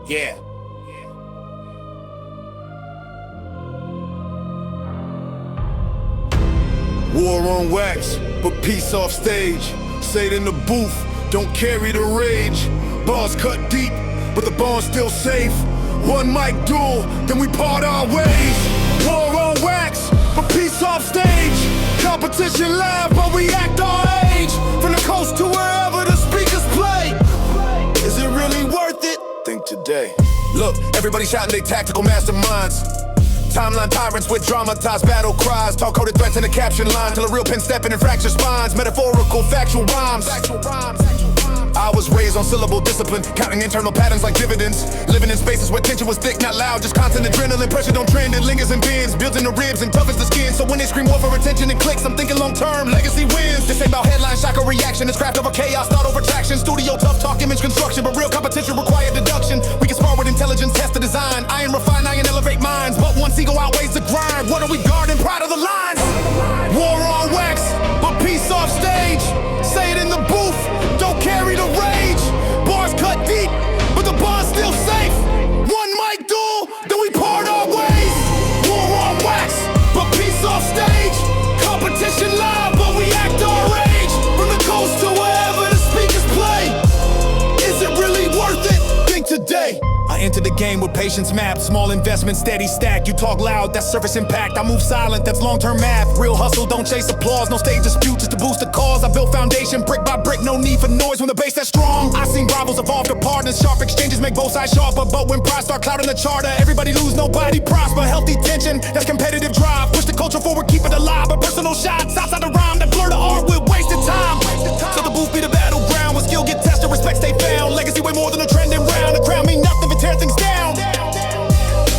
Yeah. War on wax, but peace off stage. Say it in the booth, don't carry the rage. Bars cut deep, but the bond's still safe. One mic duel, then we part our ways. War on wax, but peace off stage. Competition live, but we act our age. From the coast to wherever the speakers play. Is it really worth it? Think today. Look, everybody shouting they tactical masterminds. Timeline tyrants with dramatized battle cries. Talk coded threats in the caption line till a real pen stepping and fracture spines. Metaphorical, factual rhymes. I was raised on syllable discipline, counting internal patterns like dividends. Living in spaces where tension was thick, not loud, just constant adrenaline. Pressure don't trend, it lingers in bins, builds in the ribs and toughens the skin. So when they scream war for attention and clicks, I'm thinking long term, legacy wins. This ain't about headline, shock or reaction. It's craft over chaos, thought over traction. Studio tough talk, image construction, but real competition require deduction. We can spar with intelligence, test the design. Iron refine, iron elevate minds, but once ego outweighs the grind. What are we guarding? Proud of the lines. War on wax, but peace off stage. Say it in the booth, don't carry the rage. Bars cut deep, but the bond's still safe. One mic duel, then we part our ways. War on wax, but peace off stage. Competition live, but we act our age. From the coast to wherever the speakers play. Is it really worth it? Think today. I entered the game with patience mapped. Small investment, steady stack. You talk loud, that's surface impact. I move silent, that's long-term math. Real hustle, don't chase applause. No stage dispute, just to boost the cause. I built foundation brick by brick, no need for noise when the base that's strong. I seen rivals evolve to partners. Sharp exchanges make both sides sharper. But when pride start clouding the charter, everybody lose, nobody prosper. Healthy tension, that's competitive drive. Push the culture forward, keep it alive. But personal shots outside the rhyme that blur the art with wasted time. So the booth be the battleground where skill get tested, respect stay found. Legacy way more than a trending round. A crown mean nothing but tear things down.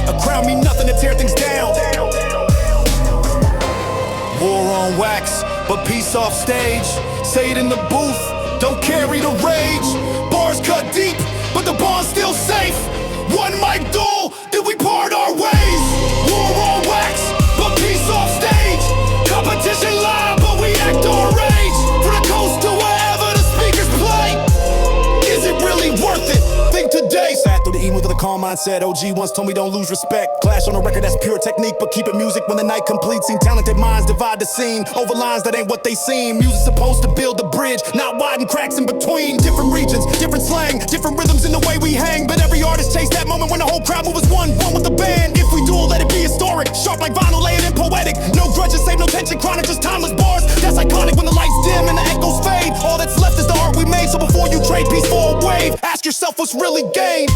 A crown mean nothing to tear things down. War on wax, but peace off stage. Say it in the booth, don't carry the rage. Bars cut deep, but the bond's still safe. One mic duel, then we part our ways. War on wax, but peace off stage. Competition live, but we act our rage. From the coast to wherever the speakers play. Is it really worth it? Think today. Sat through the email with a calm mindset. OG once told me don't lose respect. Clash on the record, that's pure technique, but keep it music when the night completes. Seen talented minds divide the scene over lines that ain't what they seem. Music's supposed to build the bridge, not widen cracks in between. Different regions, different slang, different rhythms in the way we hang. But every artist chase that moment when the whole crowd moves as one with the band. If we duel, let it be historic. Sharp like vinyl, layered and poetic. No grudges, save no tension, chronic, just timeless bars. That's iconic when the lights dim and the echoes fade. All that's left is the art we made. So before you trade peace for a wave, ask yourself what's really gained.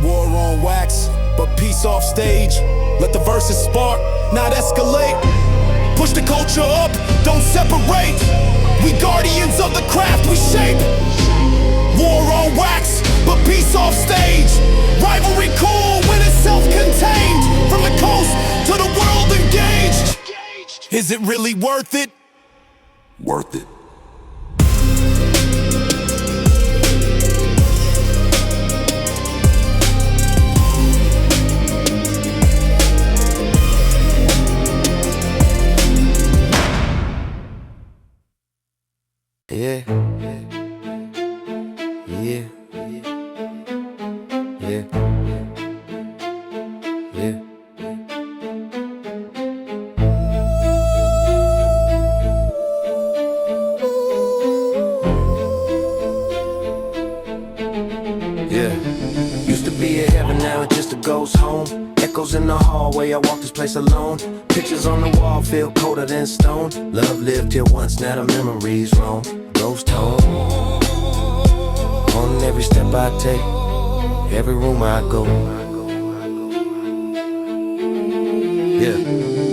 War on wax, but peace off stage. Let the verses spark, not escalate. Push the culture up, don't separate. We guardians of the craft we shape. War on wax, but peace off stage. Rivalry cool when it's self-contained. From the coast to the world engaged. Is it really worth it? Worth it. Yeah. Yeah. Yeah. Yeah. Yeah. Used to be a heaven, now it's just a ghost home. Echoes in the hallway, I walk this place alone. Pictures on the wall feel colder than stone. Love lived here once, now the memories roam. Ghost home. On every step I take, every room I go. Yeah.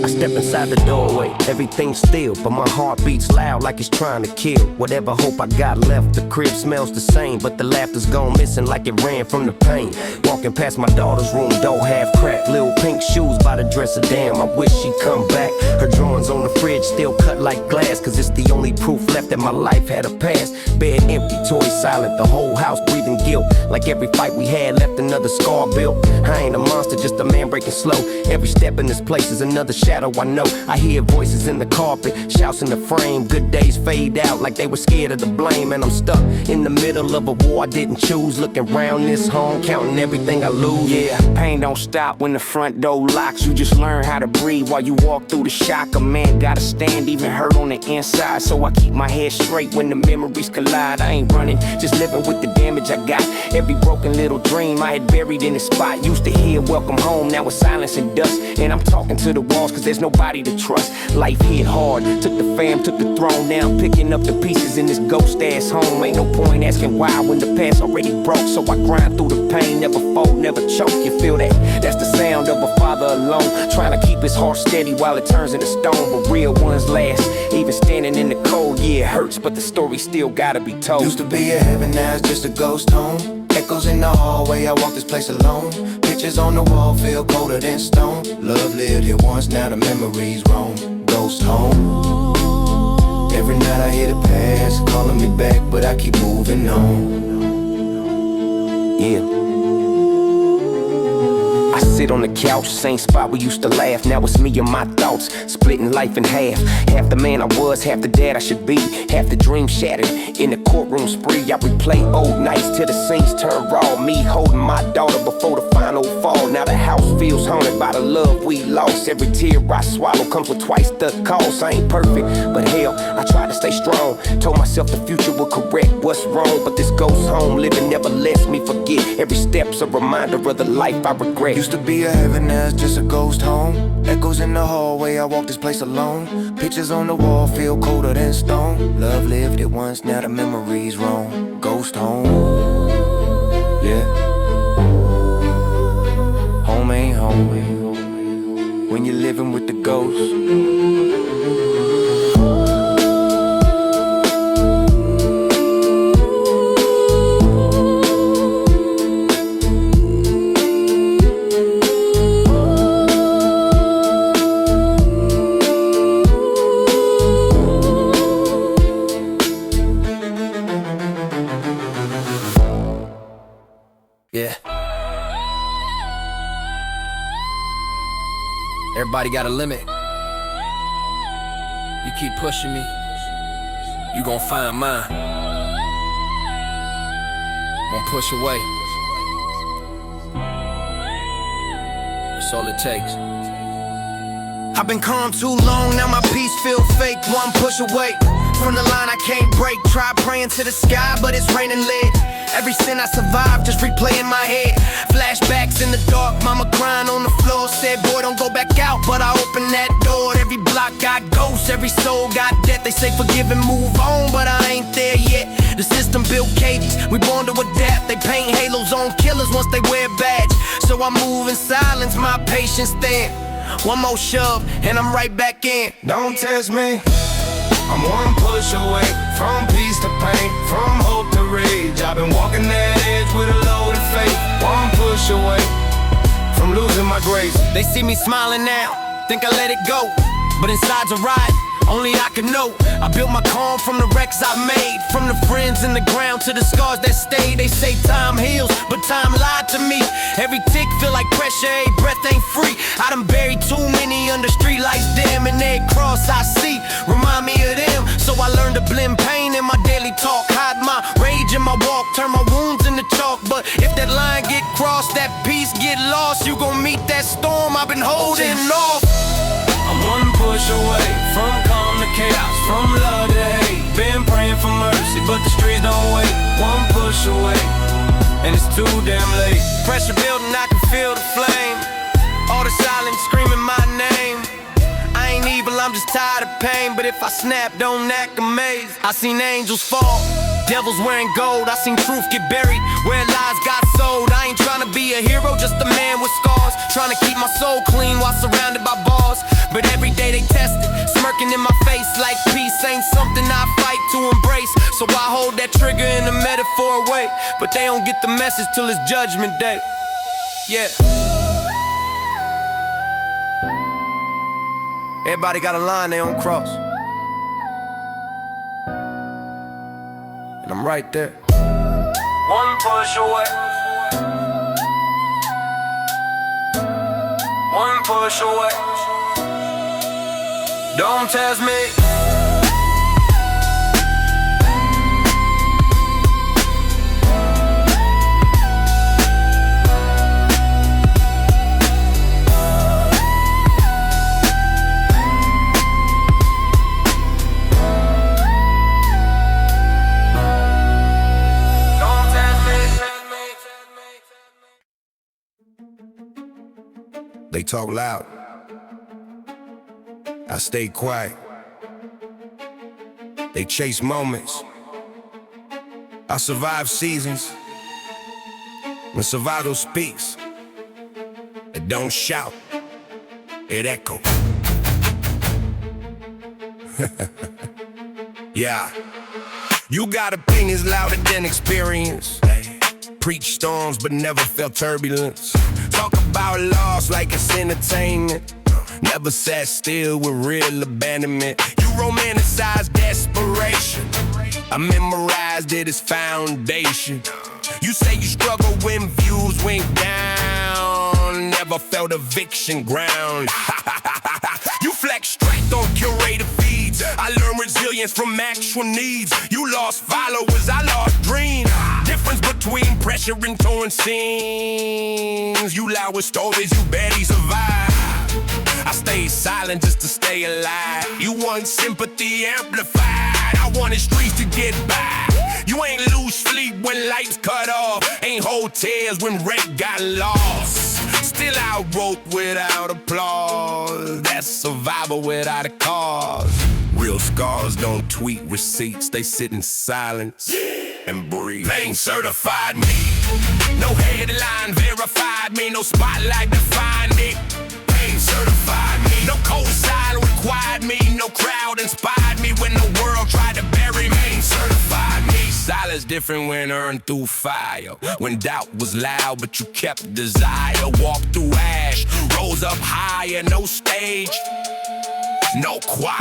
I step inside the doorway, everything's still, but my heart beats loud like it's trying to kill. Whatever hope I got left, the crib smells the same, but the laughter's gone missing like it ran from the pain. Walking past my daughter's room, door half cracked, little pink shoes by the dresser, damn, I wish she'd come back. Her drawings on the fridge still cut like glass, cause it's the only proof left that my life had a past. Bed empty, toys silent, the whole house breathing guilt, like every fight we had left another scar built. I ain't a monster, just a man breaking slow. Every step in this place places, another shadow I know. I hear voices in the carpet, shouts in the frame. Good days fade out like they were scared of the blame. And I'm stuck in the middle of a war I didn't choose. Looking round this home, counting everything I lose. Yeah, pain don't stop when the front door locks. You just learn how to breathe while you walk through the shock. A man gotta stand, even hurt on the inside. So I keep my head straight when the memories collide. I ain't running, just living with the damage I got. Every broken little dream I had buried in a spot. Used to hear welcome home, now it's silence and dust. And I'm talking to the walls cause there's nobody to trust. Life hit hard, took the fam, took the throne. Now I'm picking up the pieces in this ghost ass home. Ain't no point asking why when the past already broke. So I grind through the pain, never fold, never choke. You feel that? That's the sound of a father alone, trying to keep his heart steady while it turns into stone. But real ones last, even standing in the cold. Yeah, it hurts, but the story still gotta be told. Used to be a heaven, now it's just a ghost home. Echoes in the hallway, I walk this place alone. Pictures on the wall feel colder than stone. Love lived here once, now the memories roam. Ghost home. Every night I hear the past calling me back, but I keep moving on. Yeah. I sit on the couch, same spot we used to laugh. Now it's me and my thoughts, splitting life in half. Half the man I was, half the dad I should be. Half the dream shattered in the courtroom spree. I replay old nights till the scenes turn raw. Me holding my daughter before the final fall. Now the house feels haunted by the love we lost. Every tear I swallow comes with twice the cost. I ain't perfect, but hell, I try to stay strong. Told myself the future will correct what's wrong. But this ghost home living never lets me forget. Every step's a reminder of the life I regret. Used to be a heaven, now it's just a ghost home. Echoes in the hallway, I walk this place alone. Pictures on the wall feel colder than stone. Love lived it once, now the memories roam. Ghost home. Yeah. Home ain't home when you're living with the ghosts. Yeah. Everybody got a limit. You keep pushing me, you gon' find mine. Won't push away. That's all it takes. I've been calm too long, now my peace feel fake. One push away from the line I can't break. Try praying to the sky, but it's raining lead. Every sin I survived, just replay in my head. Flashbacks in the dark, mama crying on the floor. Said, boy, don't go back out, but I opened that door. Every block got ghosts, every soul got death. They say forgive and move on, but I ain't there yet. The system built cages, we born to adapt. They paint halos on killers once they wear a badge. So I move in silence, my patience thin. One more shove, and I'm right back in. Don't test me, I'm one push away from peace to pain, from hope to rage. I've been walking that edge with a load of faith. One push away from losing my grace. They see me smiling now, think I let it go, but inside's a riot, only I can know. I built my calm from the wrecks I made, from the friends in the ground to the scars that stayed. They say time heals, but time lied to me. Every tick feel like pressure, every breath ain't free. I done buried too many under street lights, damn. And every cross I see remind me of them. So I learned to blend pain in my daily talk, hide my rage in my walk, turn my wounds into chalk. But if that line get crossed, that peace get lost, you gon' meet that storm I've been holding off. I'm one push away from calm to chaos, from love to hate. Been praying for mercy, but the streets don't wait. One push away, and it's too damn late. Pressure building, I can feel the flame. All the silence screaming my name. I ain't evil, I'm just tired of pain. But if I snap, don't act amazed. I seen angels fall, devils wearing gold. I seen truth get buried where lies got sold. I ain't trying to be a hero, just a man with scars, trying to keep my soul clean while surrounded by bars. But every day they test it, smirking in my face like peace ain't something I fight to embrace. So I hold that trigger in a metaphor away, but they don't get the message till it's judgment day. Yeah. Everybody got a line they don't cross, and I'm right there. One push away, one push away. Don't test me. They talk loud, I stay quiet. They chase moments, I survive seasons. When survival speaks, it don't shout, it echoes. Yeah, you got opinions louder than experience. Preach storms but never felt turbulence. Talk about loss like it's entertainment. Never sat still with real abandonment. You romanticize desperation, I memorized it as foundation. You say you struggle when views went down. Never felt eviction ground. You flex strength on curated feeds. I learned resilience from actual needs. You lost followers, I lost dreams. Difference between pressure and torn scenes. You loud with stories, you barely survive. I stayed silent just to stay alive. You want sympathy amplified, I wanted streets to get by. You ain't lose sleep when lights cut off. Ain't hotels when rent got lost. Still I wrote without applause. That's survival without a cause. Real scars don't tweet receipts, they sit in silence and breathe. Pain certified me, no headline verified me, no spotlight defined me. Pain certified me, no cosign required me, no crowd inspired me when the world tried to bury me. Pain certified me. Silence different when earned through fire. When doubt was loud but you kept desire. Walked through ash, rose up higher. No stage, no choir.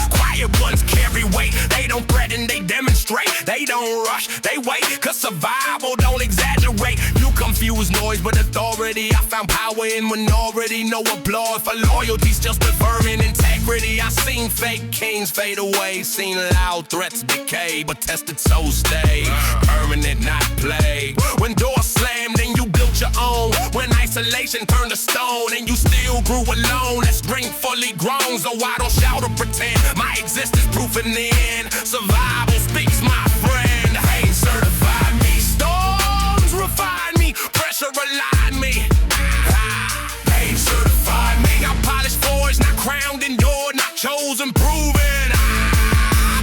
Quiet ones carry weight. They don't threaten, they demonstrate. They don't rush, they wait. Cause survival don't exaggerate. You confuse noise but authority. I found power in minority. No applause for loyalty, still stood firm in integrity. I seen fake kings fade away. Seen loud threats decay, but tested souls stay. Permanent, not play. When doors slammed and you built your own. When isolation turned to stone and you still grew alone. That strength fully grown, so I don't shout or pretend. My existence proof in the end. Survival speaks, my friend. Pain certified me. Storms refine me. Pressure align me. Pain certified me. I'm polished forged, not crowned endured, not chosen, proven.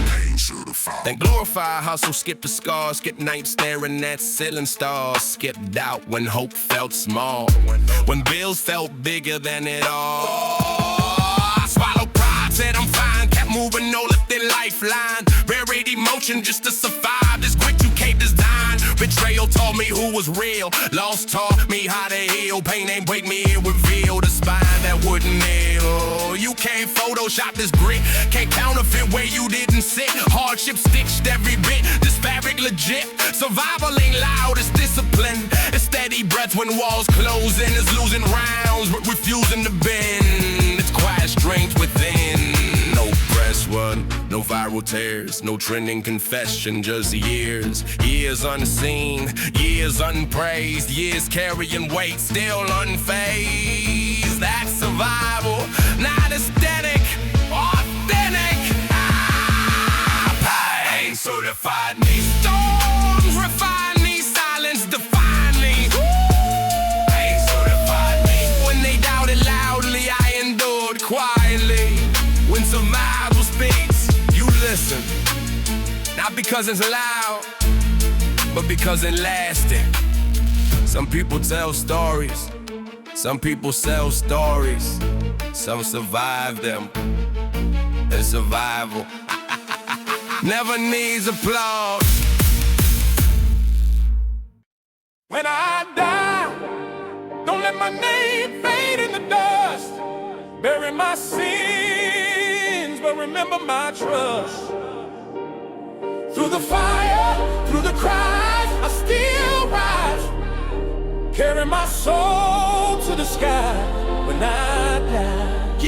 Pain certified. Then glorify hustle, skip the scars. Skip nights staring at ceiling stars. Skipped out when hope felt small. When bills felt bigger than it all. I swallowed pride, said I'm fine. Kept moving, no lifting lifeline. Buried emotion just to survive. This grit you can't design. Betrayal taught me who was real. Loss taught me how to heal. Pain ain't break me, it revealed a spine that wouldn't heal. You can't Photoshop this grit. Can't counterfeit where you didn't sit. Hardship stitched every bit. This fabric legit. Survival ain't loud, it's discipline. It's steady breath when walls closing. It's losing rounds but refusing to bend. It's quiet strength within. No press run, no viral tears, no trending confession, just years. Years unseen, years unpraised, years carrying weight, still unfazed. That's survival, not aesthetic, authentic. Pain certified me. Storms refine me, silence define me. Pain certified me. When they doubted loudly, I endured quietly. When survival speaks, you listen. Not because it's loud, but because it lasted. Some people tell stories, some people sell stories. Some survive them, and survival never needs applause. When I die, don't let my name fade in the dust. Bury my sins, but remember my trust. Through the fire, through the cries, I still rise. Carry my soul to the sky. when I die.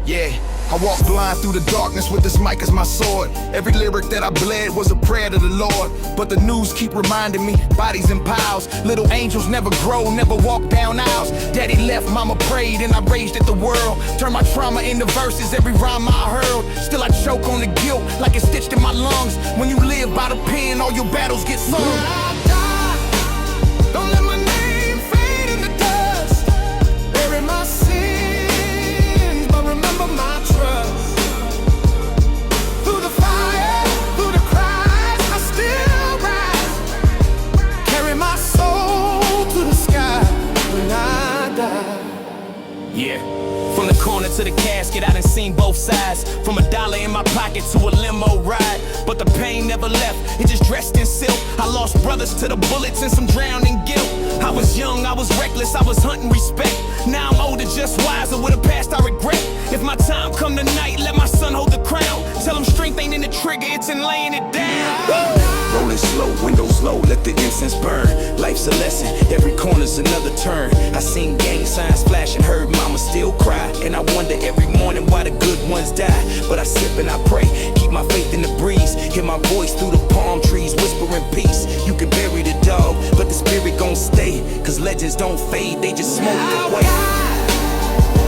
Yeah. I walk blind through the darkness with this mic as my sword. Every lyric that I bled was a prayer to the Lord. But the news keep reminding me, bodies in piles. Little angels never grow, never walk down aisles. Daddy left, mama prayed, and I raged at the world. Turned my trauma into verses, every rhyme I hurled. Still I choke on the guilt, like it's stitched in my lungs. When you live by the pen, all your battles get sung. When I die, don't let my name fade in the dust. Bury my sins, but remember my trust. Through the fire, through the cries, I still rise. Carry my soul to the sky when I die. Yeah. From the corner to the casket, I done seen both sides. From $1 in my pocket to a limo ride. But the pain never left, it just dressed in silk. I lost brothers to the bullets and some drowning guilt. I was young, I was reckless, I was hunting respect. Now I'm older, just wiser, with a past I regret. If my time come tonight, let my son hold the crown. Tell him strength ain't in the trigger, it's in laying it down. Rolling slow, windows low, let the incense burn. Life's a lesson, every corner's another turn. I seen gang signs flash and heard mama still cry. And I wonder every morning why the good ones die. But I sip and I pray, keep my faith in the breeze. Hear my voice through the palm trees, whispering peace. You can bury the dog, but the spirit gon' stay. Cause legends don't fade, they just smoke away.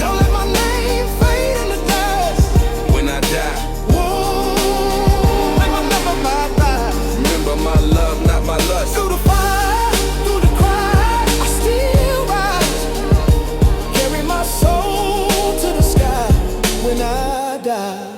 Don't let my name fade in the dust. When I die, Whoa, remember my life. remember my love, not my lust. Through the fire, through the cry, I still rise. Carry my soul to the sky when I die.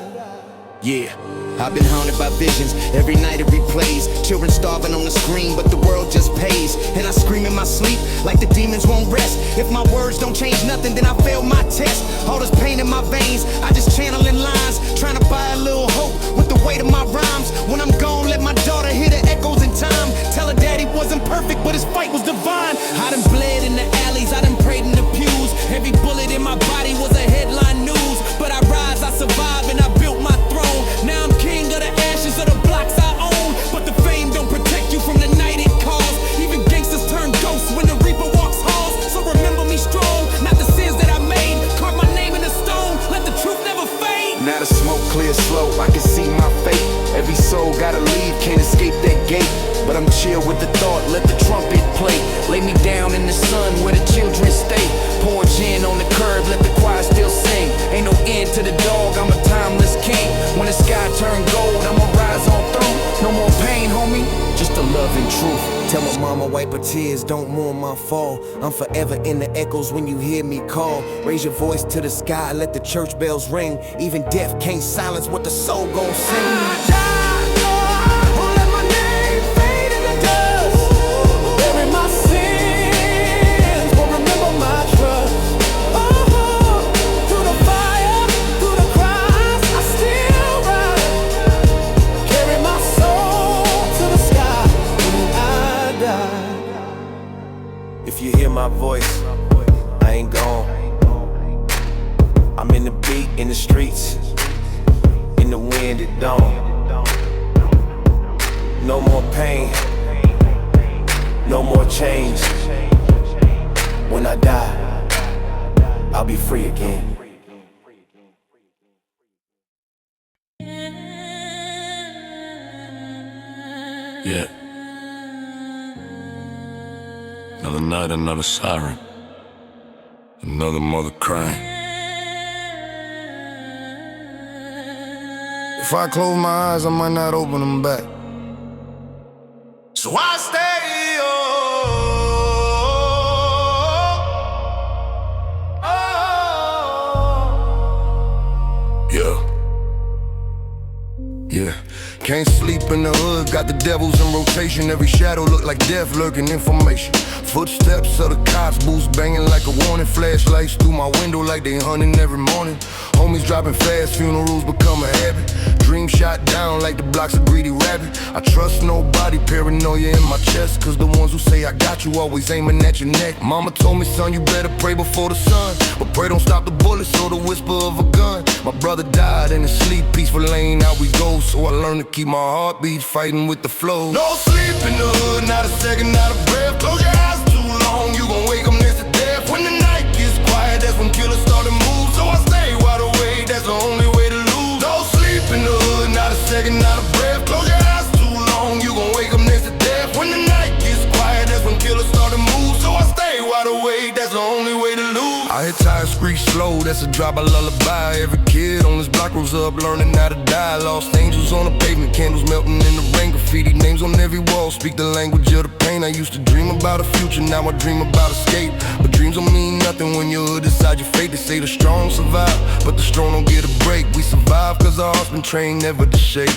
Yeah, I've been haunted by visions, every night it replays. Children starving on the screen, but the world just pays. And I scream in my sleep, like the demons won't rest. If my words don't change nothing, then I failed my test. All this pain in my veins, I just channel in lines. Trying to buy a little hope with the weight of my rhymes. When I'm gone, let my daughter hear the echoes in time. Tell her daddy wasn't perfect, but his fight was divine. I done bled in the alleys, I done prayed in the pews. Every bullet in my body was a headline news. But I rise, I survive, and I built my throne. Now I'm king of the ashes of the blocks I own. But the fame don't protect you from the night it calls. Even gangsters turn ghosts when the reaper walks halls. So remember me strong, not the sins that I made. Carve my name in the stone, let the truth never fade. now the smoke clears slow, I can see my fate. Every soul gotta leave, can't escape that gate. But I'm chill with the thought, let the trumpet play. Lay me down in the sun where the children stay. Pour gin on the curb, let the choir still sing. Ain't no end to the dog, I'm a timeless king. When the sky turn gold, I'ma rise on through. No more pain, homie, just the love and truth. Tell my mama wipe her tears, don't mourn my fall. I'm forever in the echoes when you hear me call. Raise your voice to the sky, let the church bells ring. Even death can't silence what the soul gon' sing. If you hear my voice, I ain't gone. I'm in the beat, in the streets, in the wind at dawn. No more pain, no more chains. When I die, I'll be free again. Yeah. Another night, another siren. Another mother crying. If I close my eyes, I might not open them back. So I stay, Yeah, can't sleep in the hood, got the devils in rotation. Every shadow look like death lurking information. Footsteps of the cops, boots banging like a warning. Flashlights through my window like they hunting every morning. Homies dropping fast, funerals become a habit. Dream shot down like the blocks of greedy rabbit. I trust nobody, paranoia in my chest. Cause the ones who say I got you always aiming at your neck. Mama told me, son, you better pray before the sun. But pray don't stop the bullets or the whisper of a gun. My brother died in his sleep, peaceful lane, how we go. So I learned to keep my heartbeat fighting with the flow. No sleep in the hood, not a second, not a breath. Close your eyes too long, you gon' wake up next to death. When the night gets quiet, that's when killers that's a drop, a lullaby. Every kid on this block grows up learning how to die. Lost angels on the pavement, candles melting in the rain. Graffiti names on every wall, speak the language of the pain. I used to dream about a future, now I dream about escape. But dreams don't mean nothing when your hood decide your fate. They say the strong survive, but the strong don't get a break. We survive cause our hearts been trained never to shake.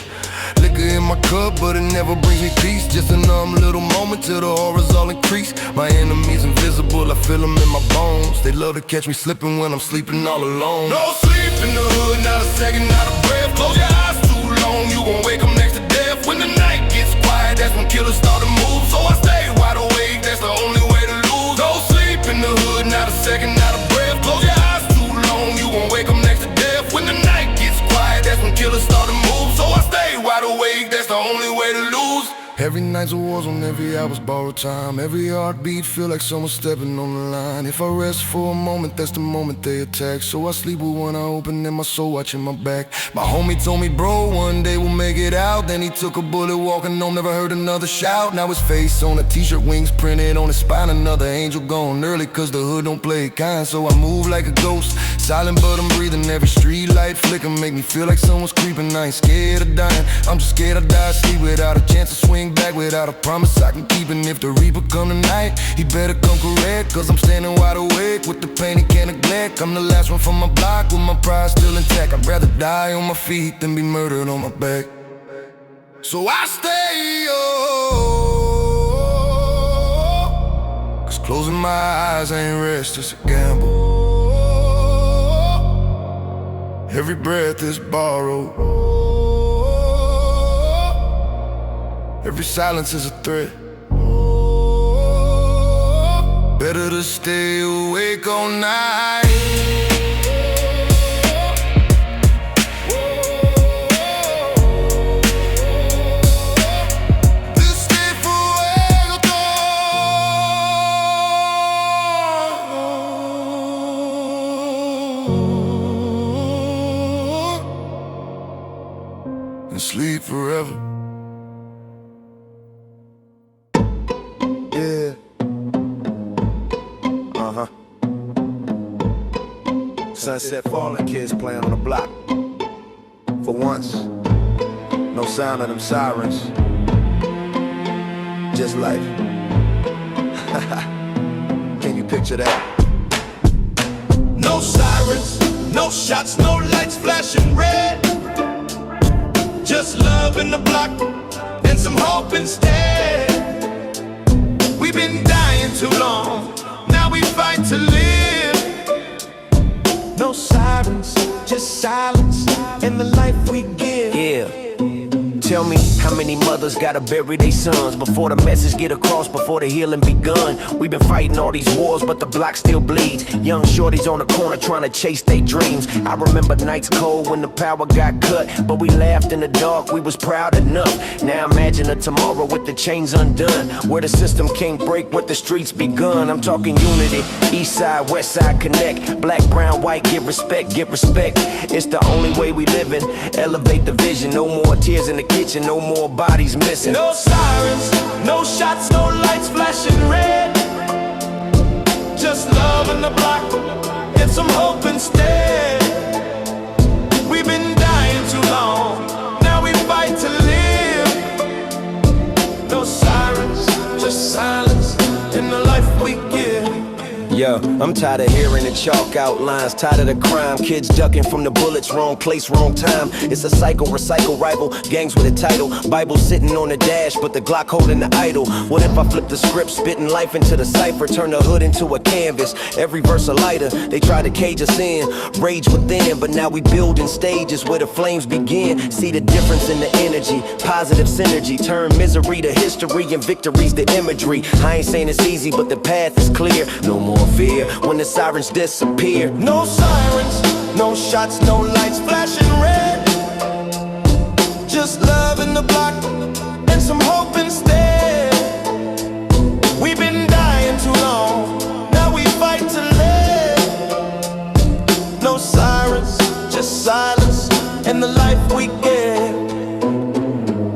Liquor in my cup, but it never brings me peace. Just a numb little moment till the horrors all increase. My enemies invisible, I feel them in my bones. They love to catch me slipping when I'm sleeping all alone. No sleep in the hood, not a second, not a breath. Close your eyes too long, you gon' wake up next to death. When the night gets quiet, that's when killers start to move. So I stay wide awake, that's the only way to lose. No sleep in the hood, not a second, not a breath. Close your eyes too long, you gon' wake up next to death. When the night gets quiet, that's when killers start to move. So I stay wide awake, that's the only way to lose. Every night's a war zone, every hour's borrowed time. Every heartbeat feel like someone stepping on the line. If I rest for a moment, that's the moment they attack. So I sleep with one eye open and my soul watching my back. My homie told me, bro, one day we'll make it out. Then he took a bullet walking home, never heard another shout. Now his face on a t-shirt, wings printed on his spine. Another angel gone early cause the hood don't play it kind. So I move like a ghost, silent but I'm breathing. Every street light flicker make me feel like someone's creeping. I ain't scared of dying, I'm just scared I die asleep without a chance to swing back, without a promise I can keep. And if the reaper come tonight, he better come correct, cause I'm standing wide awake with the pain he can't neglect. I'm the last one from my block with my pride still intact. I'd rather die on my feet than be murdered on my back. So I stay up, cause closing my eyes ain't rest, it's a gamble. Every breath is borrowed, every silence is a threat. Better to stay awake all night. This day fuego and sleep forever. Yeah. Sunset falling, kids playing on the block. For once, no sound of them sirens. Just life. Can you picture that? No sirens, no shots, no lights flashing red. Just love in the block and some hope instead. We've been dying too long, now we fight to live. No sirens, just silence in the life we give. Yeah. Tell me how many mothers gotta bury their sons before the message get across, before the healing begun. We've been fighting all these wars, but the block still bleeds. Young shorties on the corner trying to chase their dreams. I remember nights cold when the power got cut, but we laughed in the dark, we was proud enough. Now imagine a tomorrow with the chains undone, where the system can't break what the streets begun. I'm talking unity, east side, west side connect. Black, brown, white, give respect, get respect. It's the only way we living, elevate the vision. No more tears in the kitchen, no more bodies missing. No sirens, no shots, no lights flashing red. Just love in the block and some hope instead. We've been dying too long, now we fight to live. No sirens, just silence in the life we give. Yo, I'm tired of hearing the chalk outlines, tired of the crime, kids ducking from the bullets, wrong place, wrong time. It's a cycle, recycle, rival, gangs with a title, Bible sitting on the dash, but the Glock holding the idol. What if I flip the script, spitting life into the cipher, turn the hood into a canvas, every verse a lighter. They try to cage us in, rage within, but now we build in stages where the flames begin. See the difference in the energy, positive synergy, turn misery to history and victory's the imagery. I ain't saying it's easy, but the path is clear. No more fear when the sirens disappear. No sirens, no shots, no lights flashing red. Just love in the block and some hope instead. We've been dying too long, now we fight to live. No sirens, just silence in the life we give.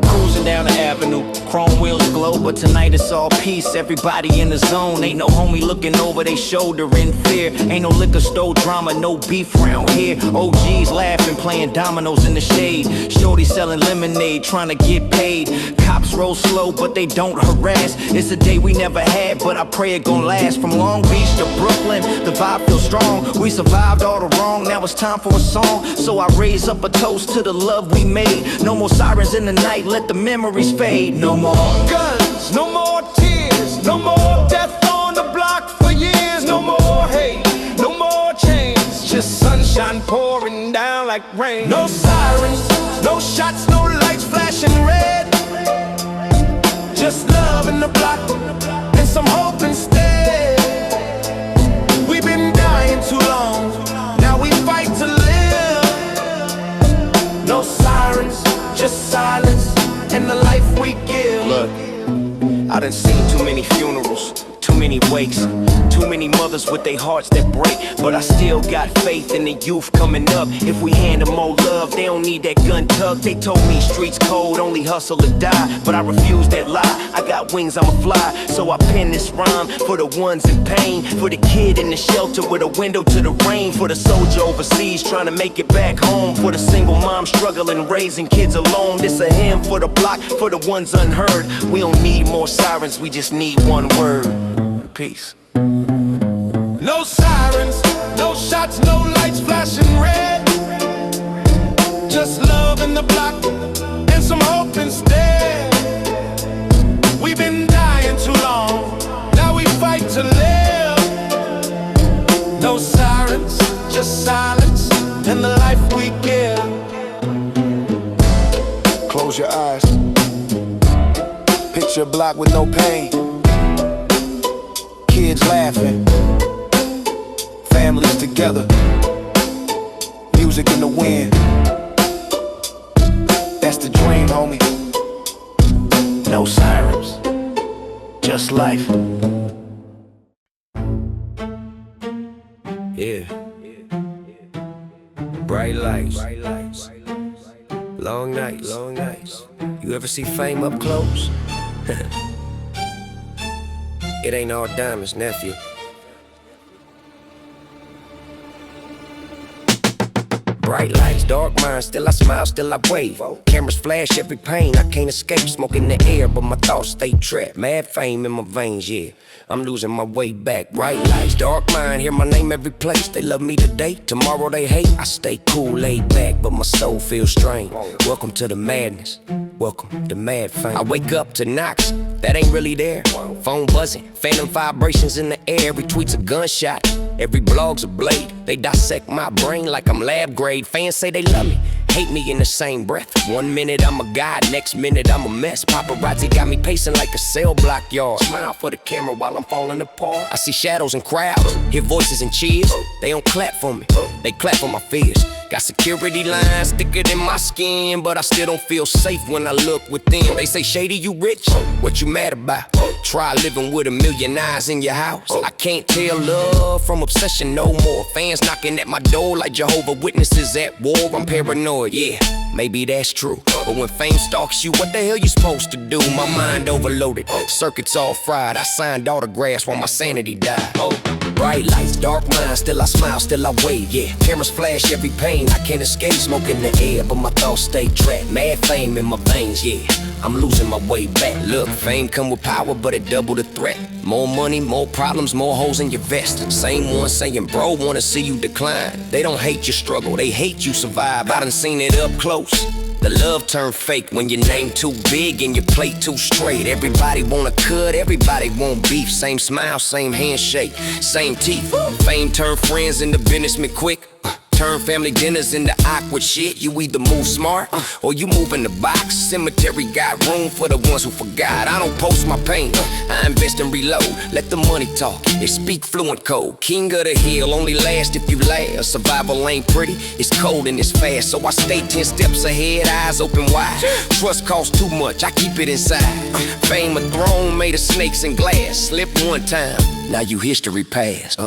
Cruising down the Avenue. Chrome wheels glow, but tonight it's all peace. Everybody in the zone. Ain't no homie looking over their shoulder in fear. Ain't no liquor store drama, no beef round here. OGs laughing, playing dominoes in the shade. Shorty selling lemonade, trying to get paid. Cops roll slow, but they don't harass. It's a day we never had, but I pray it gon' last. From Long Beach to Brooklyn, the vibe feels strong. We survived all the wrong, now it's time for a song. So I raise up a toast to the love we made. No more sirens in the night, let the memories fade. No more guns, no more tears, no more death on the block for years. No more hate, no more chains, just sunshine pouring down like rain. No sirens, no shots, no lights flashing red. Just love in the block and some hope instead. We've been dying too long, now we fight to live. No sirens, just silence and the life we give. Look, I done seen too many funerals, too many wakes, too many mothers with their hearts that break. But I still got faith in the youth coming up. If we hand them more love, they don't need that gun tuck. They told me streets cold, only hustle or die, but I refuse that lie. I got wings, I'ma fly. So I pen this rhyme for the ones in pain, for the kid in the shelter with a window to the rain, for the soldier overseas trying to make it back home, for the single mom struggling raising kids alone. This a hymn for the block, for the ones unheard. We don't need more sirens, we just need one word: peace. No sirens, no shots, no lights flashing red. Just love in the block and some hope instead. We've been dying too long, now we fight to live. No sirens, just silence and the life we give. Close your eyes. Picture a block with no pain. Kids laughing, families together, music in the wind. That's the dream, homie. No sirens, just life. Yeah. Bright lights, long nights. You ever see fame up close? It ain't all diamonds, nephew. Bright lights, dark minds, still I smile, still I wave. Cameras flash every pain, I can't escape. Smoke in the air, but my thoughts stay trapped. Mad fame in my veins, yeah, I'm losing my way back. Bright lights, dark mind, hear my name every place. They love me today, tomorrow they hate. I stay cool, laid back, but my soul feels strained. Welcome to the madness, welcome to mad fame. I wake up to knocks that ain't really there. Phone buzzing, phantom vibrations in the air. Every tweet's a gunshot, every blog's a blade. They dissect my brain like I'm lab grade. Fans say they love me, hate me in the same breath. 1 minute I'm a god, next minute I'm a mess. Paparazzi got me pacing like a cell block yard. Smile for the camera while I'm falling apart. I see shadows and crowds, hear voices and cheers. They don't clap for me, they clap for my fears. Got security lines thicker than my skin, but I still don't feel safe when I look within. They say, Shady, you rich? What you mad about? Try living with 1 million eyes in your house. I can't tell love from obsession no more. Fans knocking at my door like Jehovah's Witnesses at war. I'm paranoid, yeah, maybe that's true. But when fame stalks you, what the hell you supposed to do? My mind overloaded, circuits all fried. I signed autographs while my sanity died. Bright lights, dark minds, still I smile, still I wave, yeah. Cameras flash every pain, I can't escape. Smoke in the air, but my thoughts stay trapped. Mad fame in my veins, yeah, I'm losing my way back. Look, fame come with power, but it double the threat. More money, more problems, more holes in your vest. Same one saying, bro, wanna see you decline. They don't hate your struggle, they hate you survive. I done seen it up close. The love turn fake when your name too big and your plate too straight. Everybody wanna cut, everybody want beef. Same smile, same handshake, same teeth. Fame turn friends into businessmen quick. Turn family dinners into awkward shit. You either move smart or you move in the box. Cemetery got room for the ones who forgot. I don't post my pain, I invest and reload. Let the money talk, they speak fluent code. King of the hill, only last if you last. Survival ain't pretty, it's cold and it's fast. So I stay 10 steps ahead, eyes open wide. Trust costs too much, I keep it inside. Fame a throne made of snakes and glass. Slip one time, now you history past.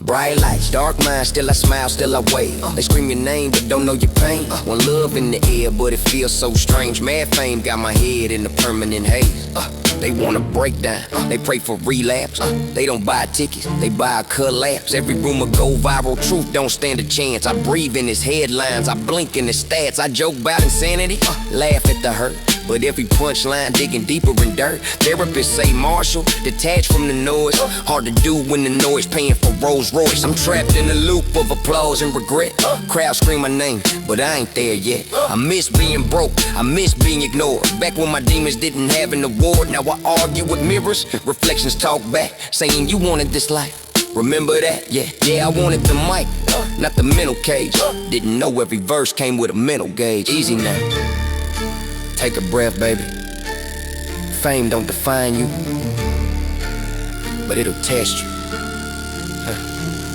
Bright lights, dark minds, still I smile, still I wave. They scream your name, but don't know your pain. One love in the air, but it feels so strange. Mad fame got my head in a permanent haze. They want a breakdown, they pray for relapse. They don't buy tickets, they buy a collapse. Every rumor go viral, truth don't stand a chance. I breathe in his headlines, I blink in his stats. I joke about insanity, laugh at the hurt. But every punchline digging deeper in dirt. Therapists say Marshall, detached from the noise. Hard to do when the noise paying for Rolls Royce. I'm trapped in a loop of applause and regret. Crowd scream my name, but I ain't there yet. I miss being broke, I miss being ignored. Back when my demons didn't have an award. Now I argue with mirrors, reflections talk back, saying you wanted this life. Remember that? Yeah, I wanted the mic, not the mental cage. Didn't know every verse came with a mental gauge. Easy now. Take a breath, baby. Fame don't define you, but it'll test you.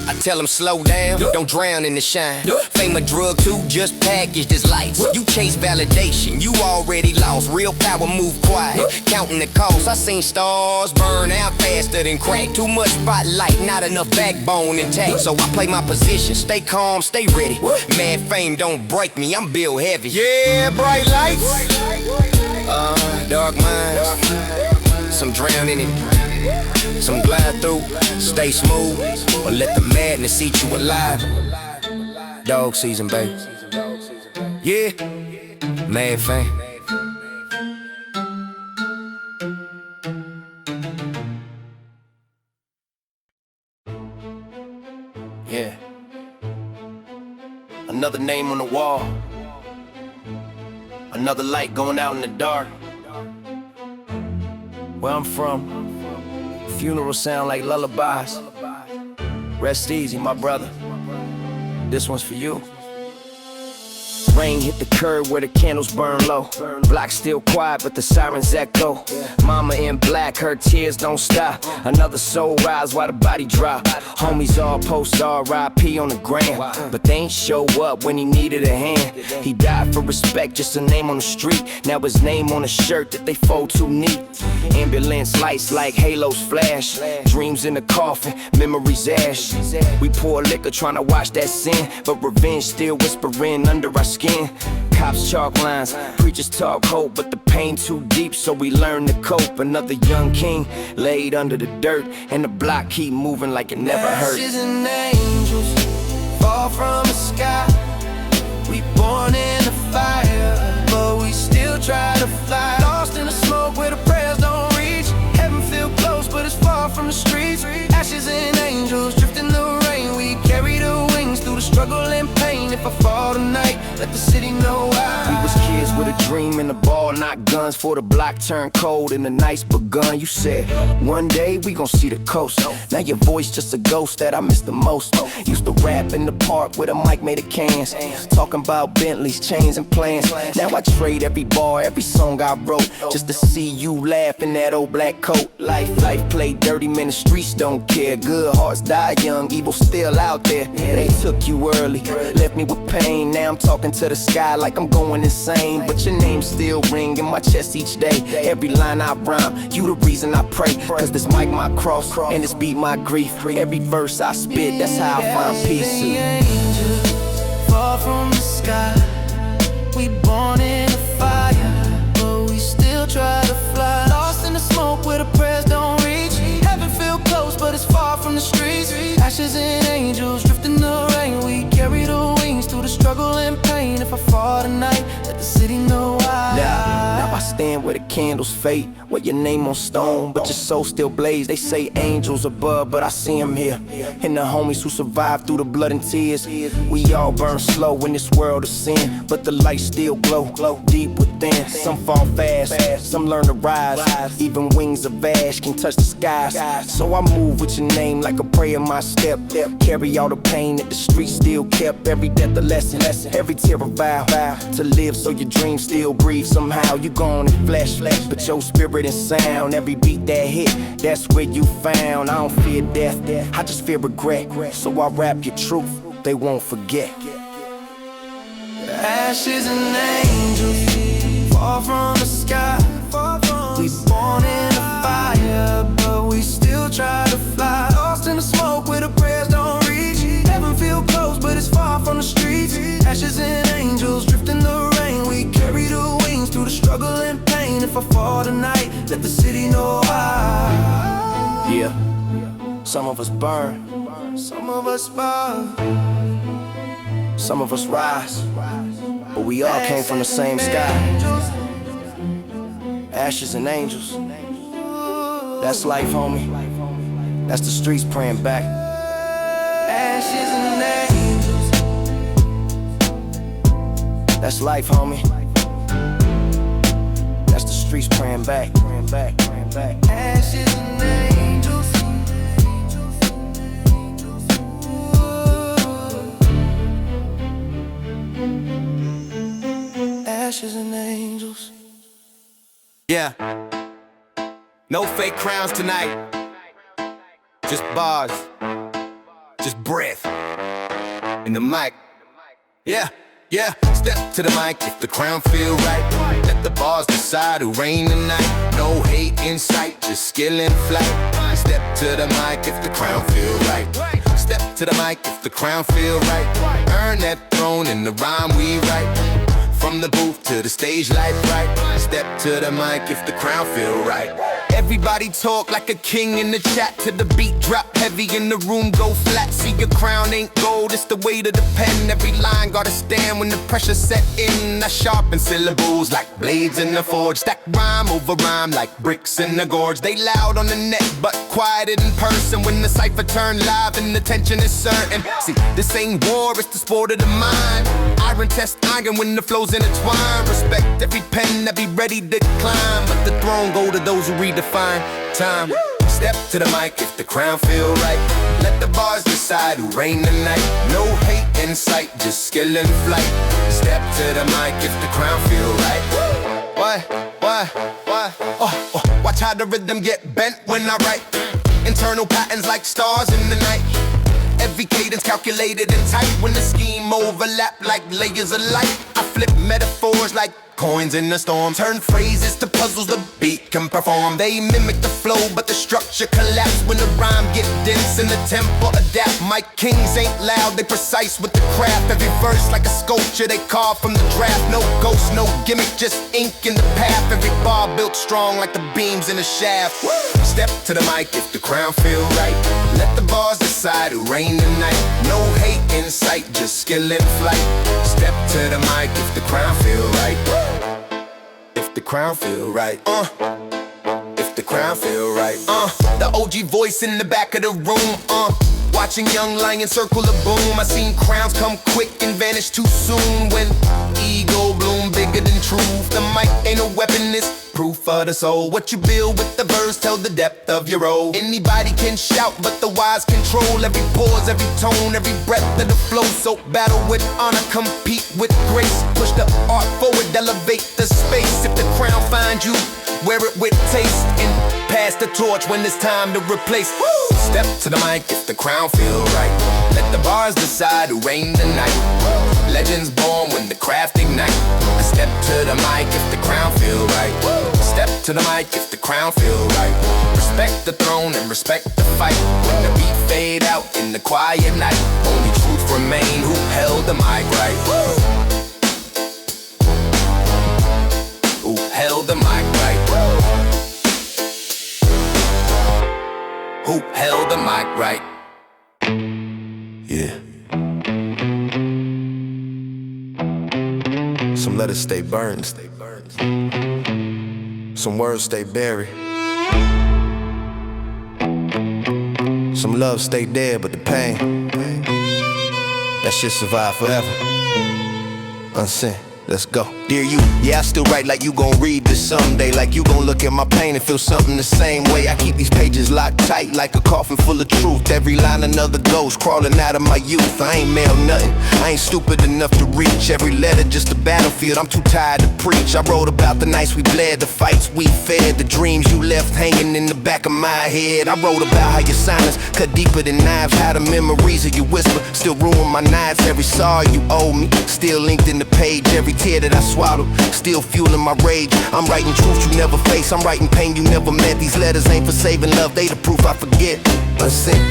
I tell them slow down, don't drown in the shine. Fame a drug too, just packaged as lights. You chase validation, you already lost. Real power move quiet, counting the cost. I seen stars burn out faster than crack. Too much spotlight, not enough backbone intact. So I play my position, stay calm, stay ready. Mad fame don't break me, I'm built heavy. Yeah, bright lights, dark minds. Some drown in it, some glide through. Stay smooth, or let the madness eat you alive. Dog season, baby. Yeah, mad fame. Yeah. Another name on the wall. Another light going out in the dark. Where I'm from, funerals sound like lullabies. Rest easy, my brother. This one's for you. Rain hit the curb where the candles burn low. Block still quiet, but the sirens echo. Mama in black, her tears don't stop. Another soul rise while the body drop. Homies all post R.I.P. on the gram, but they ain't show up when he needed a hand. He died for respect, just a name on the street. Now his name on a shirt that they fold too neat. Ambulance lights like halos flash. Dreams in the coffin, memories ash. We pour liquor trying to wash that sin, but revenge still whispering under our skin. Cops chalk lines, preachers talk hope, but the pain too deep, so we learn to cope. Another young king laid under the dirt, and the block keep moving like it never hurt. Ashes and angels fall from the sky. We born in the fire, but we still try to fly. Lost in the smoke where the prayers don't reach. Heaven feel close, but it's far from the streets. Ashes and angels drift in the rain. We carry the wings through the struggle and pain. If I fall tonight, let the city know why. We was kids with a dream and a ball, not guns. For the block turned cold and the night's begun. You said, one day we gon' see the coast. Now your voice just a ghost that I miss the most. Used to rap in the park with a mic made of cans, talking about Bentleys, chains and plans. Now I trade every bar, every song I wrote, just to see you laugh in that old black coat. Life played dirty, man, the streets don't care. Good hearts die young, evil still out there. They took you early, left me with pain. Now I'm talking to the sky like I'm going insane, but your name still ring in my chest each day. Every line I rhyme, you the reason I pray. Cause this mic my cross, and this beat my grief. Every verse I spit, that's how I find peace. The angels fall from the sky. We born in the fire, but we still try to fly. Lost in the smoke where the prayers don't reach. Heaven feel close, but it's far from the streets. Ashes and angels drift in the rain. We carry the wings through the struggle and pain. If I fall tonight, let the city know why. Now I stand where the candles fade, where your name on stone, but your soul still blaze. They say angels above, but I see them here. And the homies who survived through the blood and tears. We all burn slow in this world of sin, but the light still glow deep within. Some fall fast, some learn to rise. Even wings of ash can touch the skies. So I move with your name like a prayer in my step. Carry all the pain that the streets still kept. Every death a lesson, every tear a vow. To live so your dreams still breathe. Somehow you gone in flesh, but your spirit and sound. Every beat that hit, that's where you found. I don't fear death, I just fear regret. So I rap your truth, they won't forget. Ashes and angels fall from the sky. We born in the fire, but we still try to fly. Lost in the smoke where the prayers don't ball tonight, let the city know why. Yeah, some of us burn, Some of us burn, some of us rise, but we all came from the same sky. Ashes and angels, that's life, homie. That's the streets praying back. ashes and angels. That's life, homie. That's the streets praying back, praying back, praying back. Ashes and angels. Ashes and angels. Yeah. No fake crowns tonight. Just bars. Just breath. In the mic. Yeah, yeah. Step to the mic if the crown feel right. Let the bars decide who reign tonight. No hate in sight, just skill in flight. Step to the mic if the crown feel right. Step to the mic if the crown feel right. Earn that throne in the rhyme we write. From the booth to the stage light bright. Step to the mic if the crown feel right. Everybody talk like a king in the chat. To the beat drop heavy in the room go flat. See your crown ain't gold, it's the weight of the pen. Every line gotta stand when the pressure set in. I sharpen syllables like blades in the forge. Stack rhyme over rhyme like bricks in the gorge. They loud on the net but quiet in person. When the cypher turn live and the tension is certain. See, this ain't war, it's the sport of the mind. Iron test iron when the flow's intertwined. Respect every pen that be ready to climb. But the throne go to those who redefine time. Step to the mic if the crown feel right. Let the bars decide who reign tonight. No hate in sight, just skill in flight. Step to the mic if the crown feel right. What? Oh, watch how the rhythm get bent when I write. Internal patterns like stars in the night. Every cadence calculated and tight. When the scheme overlap like layers of light. I flip metaphors like coins in the storm. Turn phrases to puzzles the beat can perform. They mimic the flow but the structure collapse. When the rhyme get dense and the tempo adapt. My kings ain't loud, they precise with the craft. Every verse like a sculpture they carve from the draft. No ghost, no gimmick, just ink in the path. Every bar built strong like the beams in the shaft. Step to the mic if the crown feel right. Let the bars decide who reign tonight. No hate in sight, just skill in flight. Step to the mic if the crown feel right. If the crown feel right. If the crown feel right. The OG voice in the back of the room. Watching young lions circle the boom. I seen crowns come quick and vanish too soon. When ego bloom bigger than truth. The mic ain't a weapon, it's proof of the soul. What you build with the verse tell the depth of your role. Anybody can shout but the wise control. Every pause, every tone, every breath of the flow. So battle with honor, compete with grace. Push the art forward, elevate the space. If the crown finds you, wear it with taste. And pass the torch when it's time to replace. Step to the mic if the crown feel right. Let the bars decide who reign tonight. Legends born when the craft ignite. Step to the mic if the crown feel right. Step to the mic if the crown feel right. Respect the throne and respect the fight. When the beat fade out in the quiet night, only truth remain who held the mic right. Who held the mic right. Who held the mic right. Yeah. Some letters stay burned. Some words stay buried. Some love stay dead, but the pain, that shit survive forever. Unsent. Let's go. Dear you, yeah, I still write like you gon' read this someday. Like you gon' look at my pain and feel something the same way. I keep these pages locked tight like a coffin full of truth. Every line another ghost crawling out of my youth. I ain't mail nothing, I ain't stupid enough to reach. Every letter just a battlefield, I'm too tired to preach. I wrote about the nights we bled, the fights we fed, the dreams you left hanging in the back of my head. I wrote about how your silence cut deeper than knives. How the memories of your whisper still ruin my nights. Every sorrow you owe me, still inked in the page. Every tear that I swallowed, still fueling my rage. I'm writing truth you never face, I'm writing pain you never met. These letters ain't for saving love, they the proof I forget. Unsent,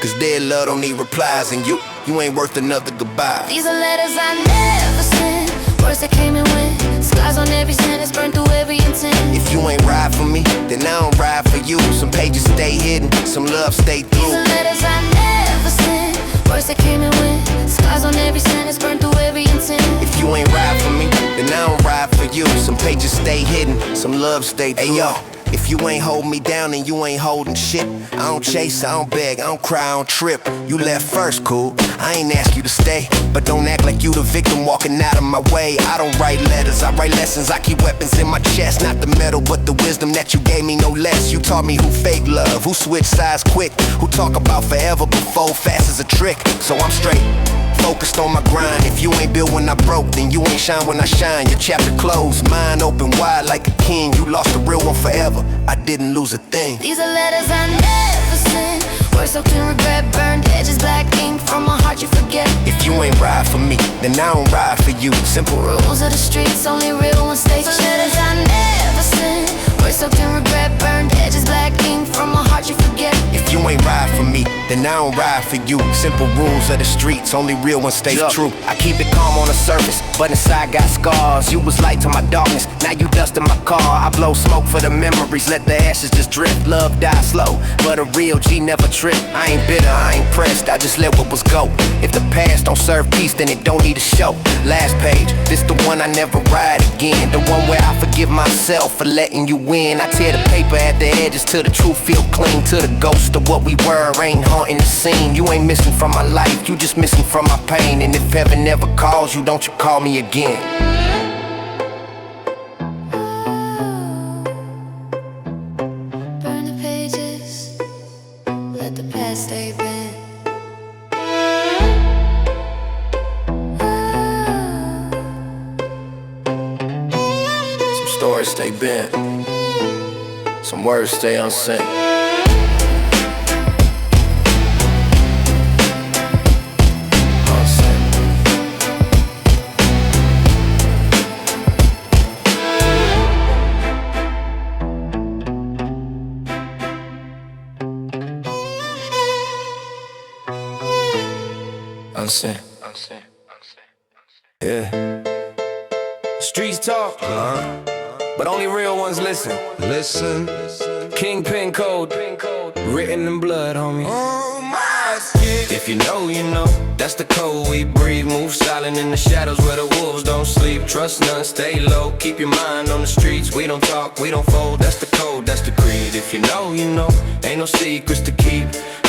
cause dead love don't need replies. And you ain't worth another goodbye. These are letters I never sent. words that came and went. Scars on every sentence, burned through every intent. If you ain't ride for me, then I don't ride for you. Some pages stay hidden, some love stay through. These are letters I never sent, words that came and went. Scars on every sentence, burned through every intent. If you ain't ride for me, then I don't ride for you. Some pages stay hidden, some love stay through. Hey yo, if you ain't hold me down, then you ain't holding shit. I don't chase, I don't beg, I don't cry, I don't trip. You left first, cool, I ain't ask you to stay. But don't act like you the victim walking out of my way. I don't write letters, I write lessons. I keep weapons in my chest, not the metal, but the wisdom that you gave me no less. You taught me who fake love, who switch sides quick, who talk about forever before fast as a trick. So I'm straight, focused on my grind. If you ain't built when I broke, then you ain't shine when I shine. Your chapter closed, mine open wide like a king. You lost the real one forever, I didn't lose a thing. These are letters I never sent, words soaked in regret, burned edges, black ink from my heart you forget. If you ain't ride for me, then I don't ride for you. Simple rules of the streets, only real ones stay. These are letters I never sent, words soaked in regret, burned edges, black ink from my heart you forget. If you ain't ride for me, then I don't ride for you. Simple rules of the streets, only real ones stay true. I keep it calm on the surface, but inside got scars. You was light to my darkness, now you dust in my car. I blow smoke for the memories, let the ashes just drift. Love die slow, but a real G never trip. I ain't bitter, I ain't pressed, I just let what was go. If the past don't serve peace, then it don't need a show. Last page, this the one I never write again. The one where I forgive myself for letting you win. I tear the paper at the edges till the truth feel clean. To the ghost of what we were ain't haunting the scene. You ain't missing from my life, you just missing from my pain. And if heaven never calls you, don't you call me again. Burn the pages, let the past stay bent. Some stories stay bent, some words stay unsent. Unsent. Yeah. Streets talk, but only real ones listen. Listen. Kingpin code, written in blood, homie. Oh my skin. If you know, you know. That's the code we breathe. Move silent in the shadows where the wolves don't sleep. Trust none, stay low. Keep your mind on the streets. We don't talk, we don't fold. That's the code, that's the creed. If you know, you know. Ain't no secrets to keep.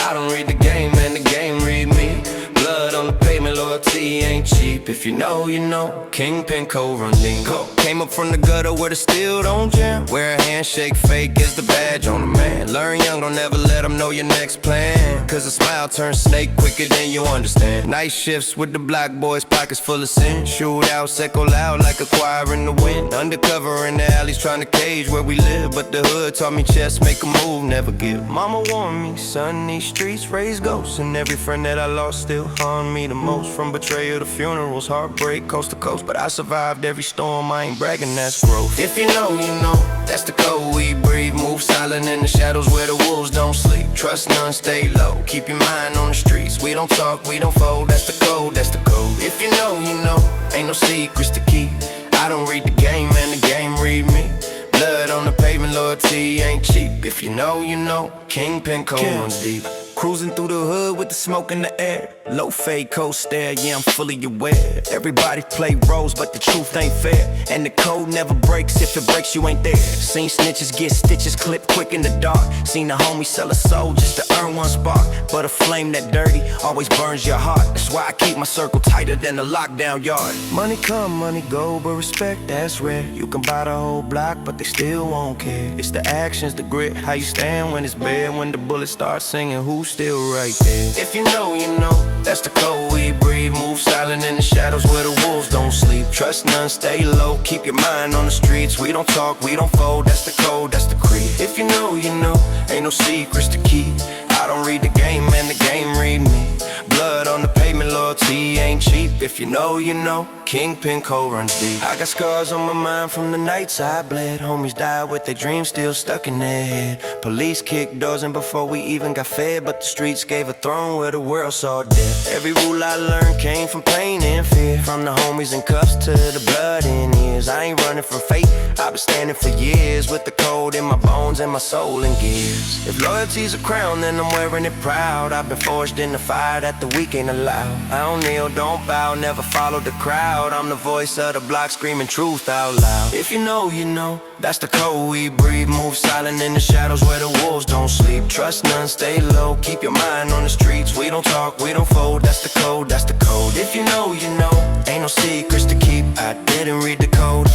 I don't read the game, and the game read me. Blood on the pavement, loyalty ain't cheap. If you know, you know. Kingpin code, run deep. Came up from the gutter where the steel don't jam. Where a handshake fake is the badge on the man. Learn young, don't ever let them know your next plan. Cause a smile turns snake quicker than you understand. Night shifts with the black boys, pockets full of sin. Shootouts echo loud like a choir in the wind. Undercover in the alleys trying to cage where we live. But the hood taught me chess, make a move, never give. Mama warned me, son, these streets raise ghosts. And every friend that I lost still harmed me the most. From betrayal to funerals, heartbreak, coast to coast. But I survived every storm, I ain't bragging, that's growth. If you know, you know, that's the code we breathe. Move silent in the shadows where the wolves don't sleep. Trust none, stay low, keep your mind on the streets. We don't talk, we don't fold, that's the code, that's the code. If you know, you know, ain't no secrets to keep. I don't read the game, and the game read me. Blood on the pavement, loyalty ain't cheap. If you know, you know, Kingpin code runs deep. Cruising through the hood with the smoke in the air. Low fade, cold stare, yeah, I'm fully aware. Everybody play roles, but the truth ain't fair. And the code never breaks, if it breaks, you ain't there. Seen snitches get stitches clipped quick in the dark. Seen a homie sell a soul just to earn one spark. But a flame that dirty always burns your heart. That's why I keep my circle tighter than a lockdown yard. Money come, money go, but respect, that's rare. You can buy the whole block, but they still won't care. It's the actions, the grit, how you stand when it's bare. When the bullets start singing, who's still right there? If you know, you know, that's the code we breathe. Move silent in the shadows where the wolves don't sleep. Trust none, stay low, keep your mind on the streets. We don't talk, we don't fold, that's the code, that's the creed. If you know, you know, ain't no secrets to keep. I don't read the game, and the game read me. Blood on the pavement, loyalty ain't cheap. If you know, you know, Kingpin code runs deep. I got scars on my mind from the nights I bled. Homies died with their dreams still stuck in their head. Police kicked doors in before we even got fed, but the streets gave a throne where the world saw death. Every rule I learned came from pain and fear, from the homies in cuffs to the blood in ears. I ain't running from fate, I've been standing for years, with the code in my bones and my soul in gears. If loyalty's a crown, then I'm wearing it proud. I've been forged in the fire that the weak ain't allowed. I don't kneel, don't bow, never follow the crowd. I'm the voice of the block screaming truth out loud. If you know, you know, that's the code we breathe. Move silent in the shadows where the wolves don't sleep. Trust none, stay low, keep your mind on the streets. We don't talk, we don't fold, that's the code, that's the code. If you know, you know, ain't no secrets to keep. I didn't read the code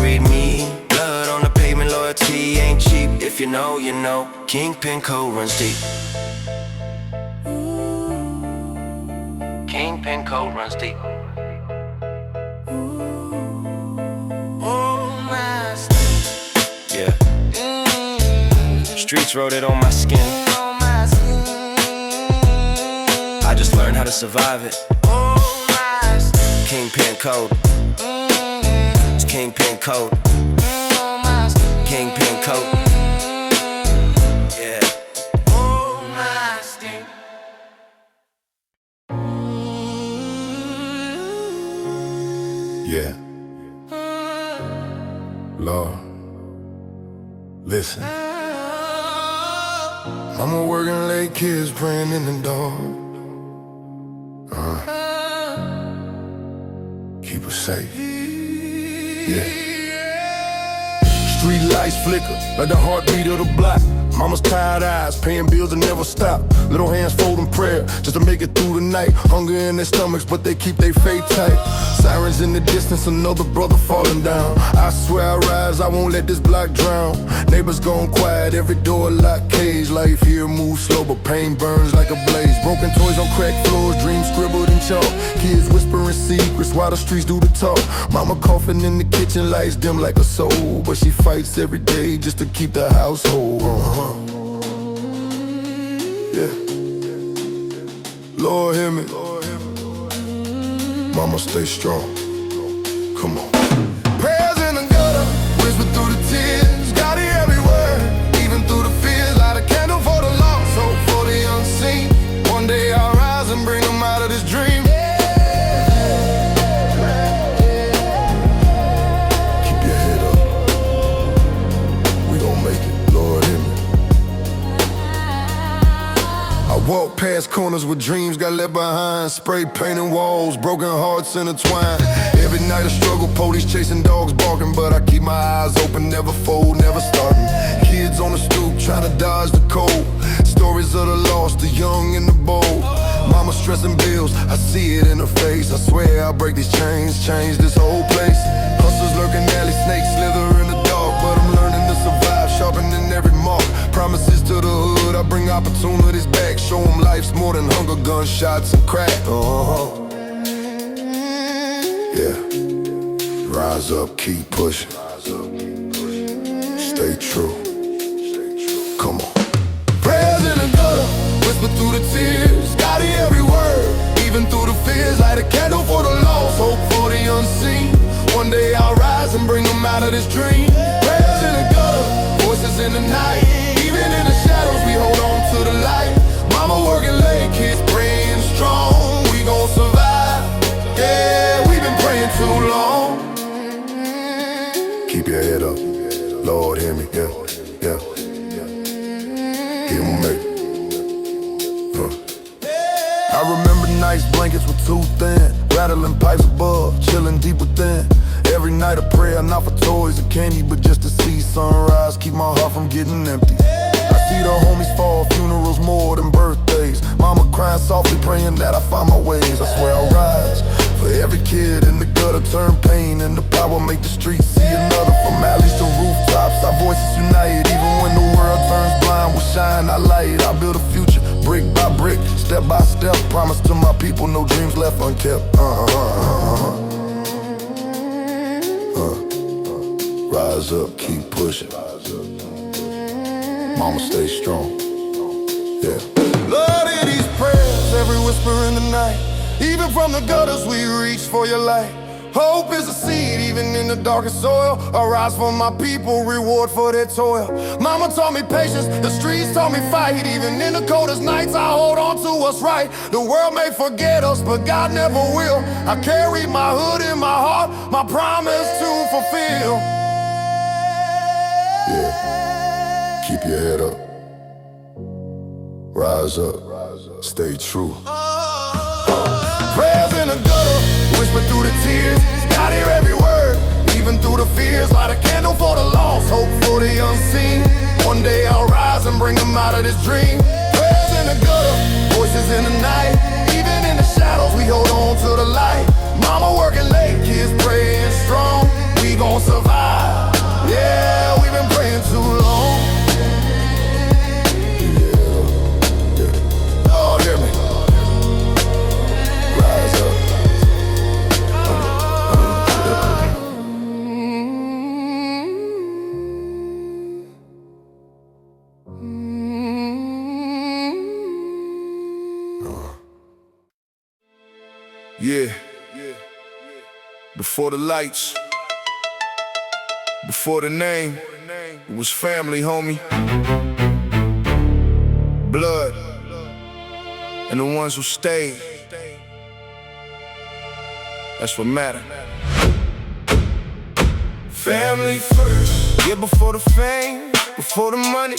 read me. Blood on the pavement, loyalty ain't cheap. If you know, you know, Kingpin code runs deep. Kingpin code runs deep. Yeah. Streets wrote it on my skin. I just learned how to survive it. Kingpin code. It's Kingpin code. Kingpin code. Yeah. Yeah. Lord, listen. Mama working late, kids praying in the dark. Keep her safe. Yeah. Street lights flicker like the heartbeat of the block. Mama's tired eyes, paying bills and never stop. Little hands folding prayer just to make it through the night. Hunger in their stomachs, but they keep their faith tight. Sirens in the distance, another brother falling down. I swear I rise, I won't let this block drown. Neighbors gone quiet, every door locked, cage. Life here moves slow, but pain burns like a blaze. Broken toys on cracked floors, dreams scribbled in chalk. Kids whispering secrets while the streets do the talk. Mama coughing in the kitchen, lights dim like a soul, but she fights every day just to keep the household. Yeah. Lord, hear me. Mama, stay strong. Come on. Prayers in the gutter, whisper through the tears. God hear every word, even through the fears. Light a candle for the lost, hope for the unseen. One day I'll rise and bring them out of this dream. Keep your head up. We gon' make it. Lord, hear me. I walk past corners where dreams got left behind. Spray painting walls, broken hearts intertwined. Every night a struggle, police chasing dogs barking, but I keep my eyes open, never fold, never starting. Kids on the stoop trying to dodge the cold. Stories of the lost, the young and the bold. Mama stressing bills, I see it in her face. I swear I'll break these chains, change this whole place. Hustlers lurking, alley snakes slither in the dark, but I'm learning to survive, sharpening every mark. Promises to the hood, I bring opportunities back. Show them life's more than hunger, gunshots and crack. Yeah. Rise up, keep pushing. Stay true. Come on. Prayers in the gutter, whisper through the tears. God hear every word, even through the fears. Light a candle for the lost, hope for the unseen. One day I'll rise and bring them out of this dream. Prayers in the gutter, voices in the night. Even in the shadows, we hold on to the light. Mama working late, kids praying strong. We gon' survive. Yeah, we've been praying too long. Keep your head up. Lord, hear me. Yeah, yeah. Hear me, mate. I remember nights, blankets were too thin. Rattling pipes above, chilling deep within. Every night a prayer, not for toys or candy, but just to see sunrise, keep my heart from getting empty. I see the homies fall, funerals more than birthdays. Mama crying softly, praying that I find my ways. I swear I'll rise. For every kid in the gutter, turn pain into power, make the streets see another. From alleys to rooftops, our voices unite. Even when the world turns blind, we'll shine our light. I build a future, brick by brick, step by step. Promise to my people, no dreams left unkept. Rise up, keep pushing. Mama, stay strong. Yeah. Lord, hear these prayers, every whisper in the night. Even from the gutters, we reach for your light. Hope is a seed, even in the darkest soil. Arise for my people, reward for their toil. Mama taught me patience, the streets taught me fight. Even in the coldest nights, I hold on to what's right. The world may forget us, but God never will. I carry my hood in my heart, my promise to fulfill. Yeah, keep your head up. Rise up, stay true. Prayers in the gutter, whisper through the tears. God hear every word, even through the fears. Light a candle for the lost, hope for the unseen. One day I'll rise and bring them out of this dream. Prayers in the gutter, voices in the night. Even in the shadows, we hold on to the light. Mama working late, kids praying strong. We gon' survive, yeah, we've been praying too long. Yeah. Oh, hear me. Rise up. Yeah. Before the lights, before the name, it was family, homie. Blood, and the ones who stayed, that's what matter. Family first, yeah, before the fame, before the money,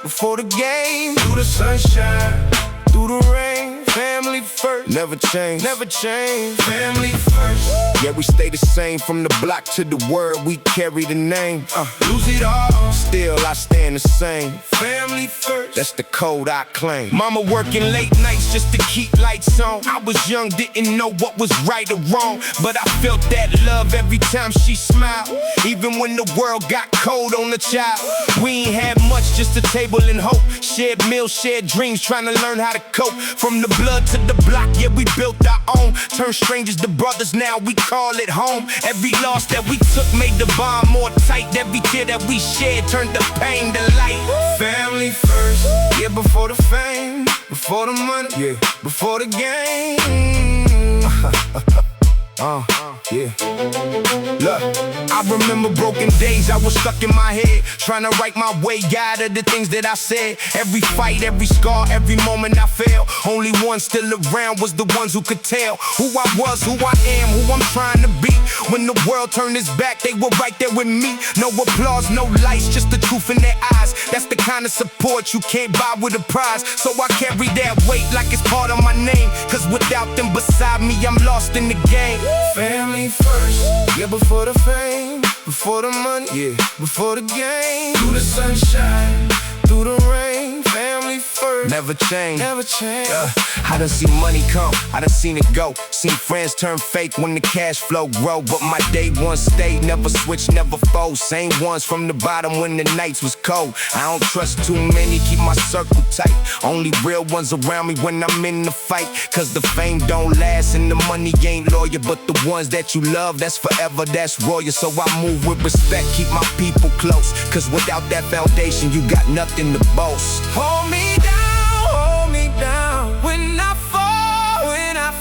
before the game. Through the sunshine, through the rain, family first. Never change, never change. Family first. Yeah, we stay the same from the block to the world. We carry the name. Lose it all, still I stand the same. Family first. That's the code I claim. Mama working late nights just to keep lights on. I was young, didn't know what was right or wrong, but I felt that love every time she smiled. Even when the world got cold on the child. We ain't had much, just a table and hope. Shared meals, shared dreams, trying to learn how to cope. From the blood to the block, yeah, we built our own. Turned strangers to brothers, now we call it home. Every loss that we took made the bond more tight. Every tear that we shed turned the pain to light. Family first, yeah, before the fame, before the money, yeah, before the game. Yeah. Look, I remember broken days, I was stuck in my head, trying to write my way out of the things that I said. Every fight, every scar, every moment I failed. Only one still around was the ones who could tell who I was, who I am, who I'm trying to be. When the world turned its back, they were right there with me. No applause, no lights, just the truth in their eyes. That's the kind of support you can't buy with a prize. So I carry that weight like it's part of my name, cause without them beside me, I'm lost in the game. Family first, yeah, before the fame, before the money, yeah, before the game. Through the sunshine, through the rain, family first. Never change, never change. I done seen money come, I done seen it go. Seen friends turn fake when the cash flow grow. But my day one stayed, never switch, never fold. Same ones from the bottom when the nights was cold. I don't trust too many, keep my circle tight. Only real ones around me when I'm in the fight. Cause the fame don't last and the money ain't loyal. But the ones that you love, that's forever, that's royal. So I move with respect, keep my people close. Cause without that foundation, you got nothing to boast. Hold me down when I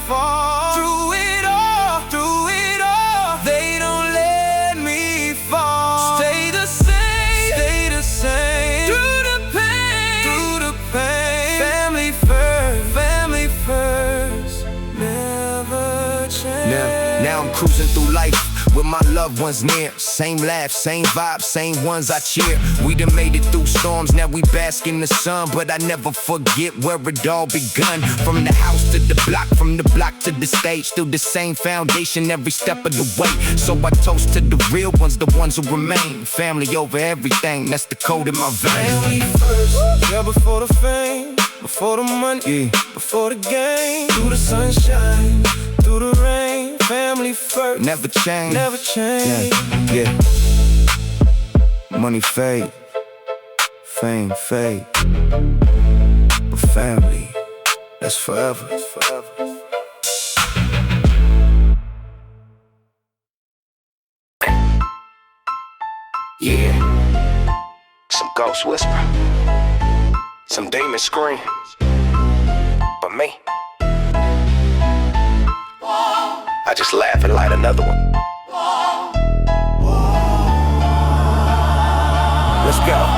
fall, through it all, they don't let me fall. Stay the same, through the pain, family first, never change. Now I'm cruising through life with my loved ones near. Same laugh, same vibe, same ones I cheer. We done made it through storms, now we bask in the sun. But I never forget where it all begun. From the house to the block, from the block to the stage. Still the same foundation every step of the way. So I toast to the real ones, the ones who remain. Family over everything, that's the code in my veins. Family first, yeah, before the fame, before the money, yeah, before the game. Through the sunshine, through the rain, family first. Never change, never change. Yeah. Money fade, fame fade, but family, that's forever. It's forever. Yeah. Some ghost whisper, some demon scream, but me, I just laugh and light another one. Let's go.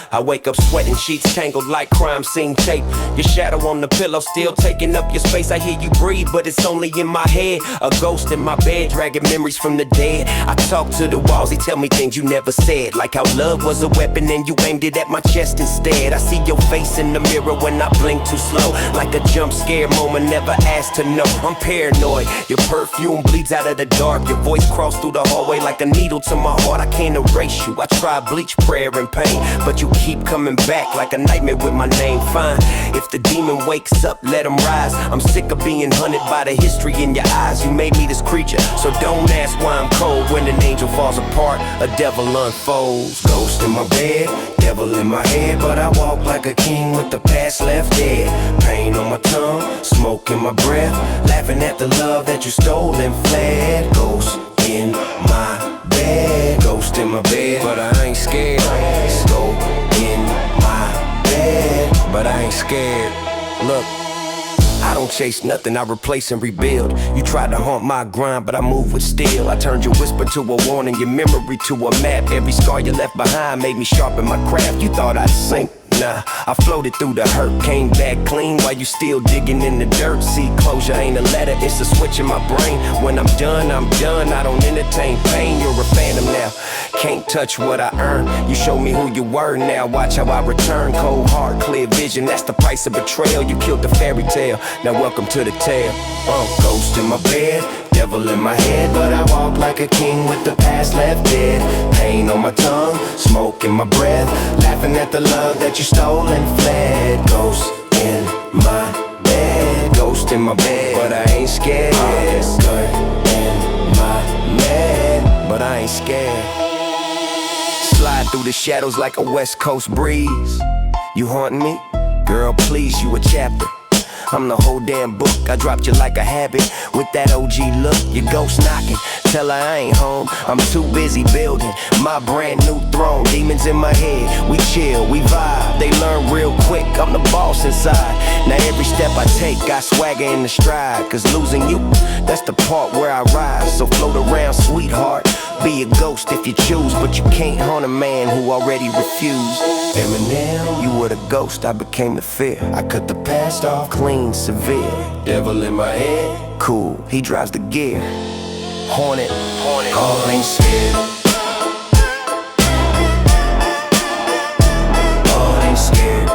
I wake up sweating, sheets tangled like crime scene tape. Your shadow on the pillow still taking up your space. I hear you breathe, but it's only in my head. A ghost in my bed, dragging memories from the dead. I talk to the walls, they tell me things you never said. Like how love was a weapon and you aimed it at my chest instead. I see your face in the mirror when I blink too slow. Like a jump scare moment, never asked to know. I'm paranoid, your perfume bleeds out of the dark. Your voice crossed through the hallway like a needle to my heart. I can't erase you, I try bleach, prayer, and pain, but you keep coming back like a nightmare with my name. Fine, if the demon wakes up, let him rise. I'm sick of being hunted by the history in your eyes. You made me this creature, so don't ask why I'm cold. When an angel falls apart, a devil unfolds. Ghost in my bed, devil in my head, but I walk like a king with the past left dead. Pain on my tongue, smoke in my breath, laughing at the love that you stole and fled. Ghost in my bed, ghost in my bed, but I ain't scared. Go in my bed, but I ain't scared. Look, I don't chase nothing, I replace and rebuild. You tried to haunt my grind, but I move with steel. I turned your whisper to a warning, your memory to a map. Every scar you left behind made me sharpen my craft. You thought I'd sink, nah, I floated through the hurt, came back clean while you still digging in the dirt. See, closure ain't a letter, it's a switch in my brain. When I'm done, I don't entertain pain. You're a phantom now, can't touch what I earned. You showed me who you were, now watch how I return. Cold heart, clear vision, that's the price of betrayal. You killed the fairy tale, now welcome to the tale. Ghost in my bed, devil in my head, but I walk like a king with the past left dead. Pain on my tongue, smoke in my breath, laughing at the love that you stole and fled. Ghost in my bed, ghost in my bed, but I ain't scared. Good in my bed, but I ain't scared. Slide through the shadows like a West Coast breeze. You haunting me? Girl, please, you a chapter, I'm the whole damn book. I dropped you like a habit with that OG look. Your ghost knocking, tell her I ain't home. I'm too busy building my brand new throne. Demons in my head, we chill, we vibe. They learn real quick, I'm the boss inside. Now every step I take, got swagger in the stride. Cause losing you, that's the part where I rise. So float around, sweetheart, be a ghost if you choose. But you can't haunt a man who already refused. Eminem, you were the ghost, I became the fear. I cut the past off clean, severe. Devil in my head, cool, he drives the gear. Haunted, all ain't scared. All ain't scared.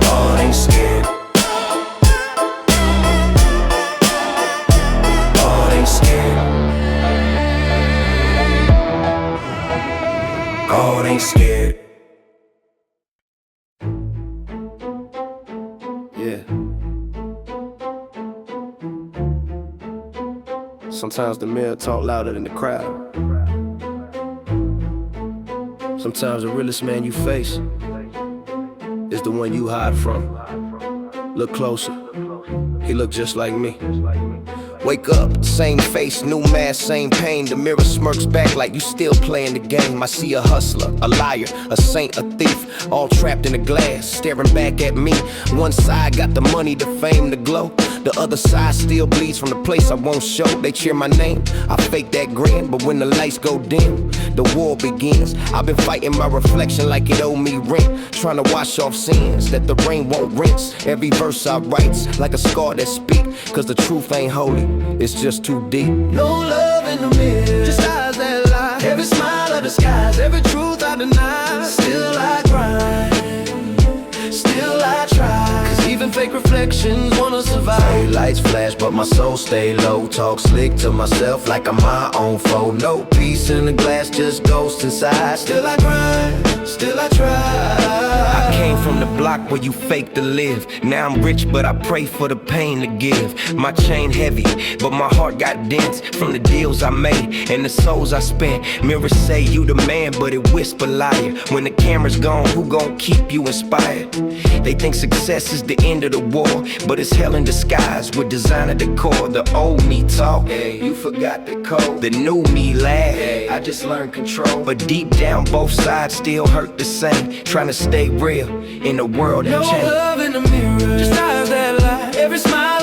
All ain't scared. All ain't scared. All ain't scared. Yeah. Sometimes the mirror talk louder than the crowd. Sometimes the realest man you face is the one you hide from. Look closer, he look just like me. Wake up, same face, new mask, same pain. The mirror smirks back like you still playing the game. I see a hustler, a liar, a saint, a thief, all trapped in a glass, staring back at me. One side got the money, the fame, the glow. The other side still bleeds from the place I won't show. They cheer my name, I fake that grin, but when the lights go dim, the war begins. I've been fighting my reflection like it owe me rent, trying to wash off sins that the rain won't rinse. Every verse I write's like a scar that speak, cause the truth ain't holy, it's just too deep. No love in the mirror, just eyes that lie. Every smile of the skies, every truth I deny. Still I grind, still I try, cause even fake reflections wanna survive. Lights flash but my soul stay low. Talk slick to myself like I'm my own foe. No peace in the glass, just ghosts inside. Still I grind, still I try. I came from the block where you fake to live. Now I'm rich but I pray for the pain to give. My chain heavy but my heart got dense from the deals I made and the souls I spent. Mirrors say you the man but it whisper liar. When the camera's gone, who gon' keep you inspired? They think success is the end of the war, but it's hell in disguise with designer decor. The old me talk, hey, you forgot the code. The new me laugh, hey, I just learned control. But deep down both sides still hurt the same, trying to stay real in a world that changed. No love in the mirror, just eyes that lie. Every smile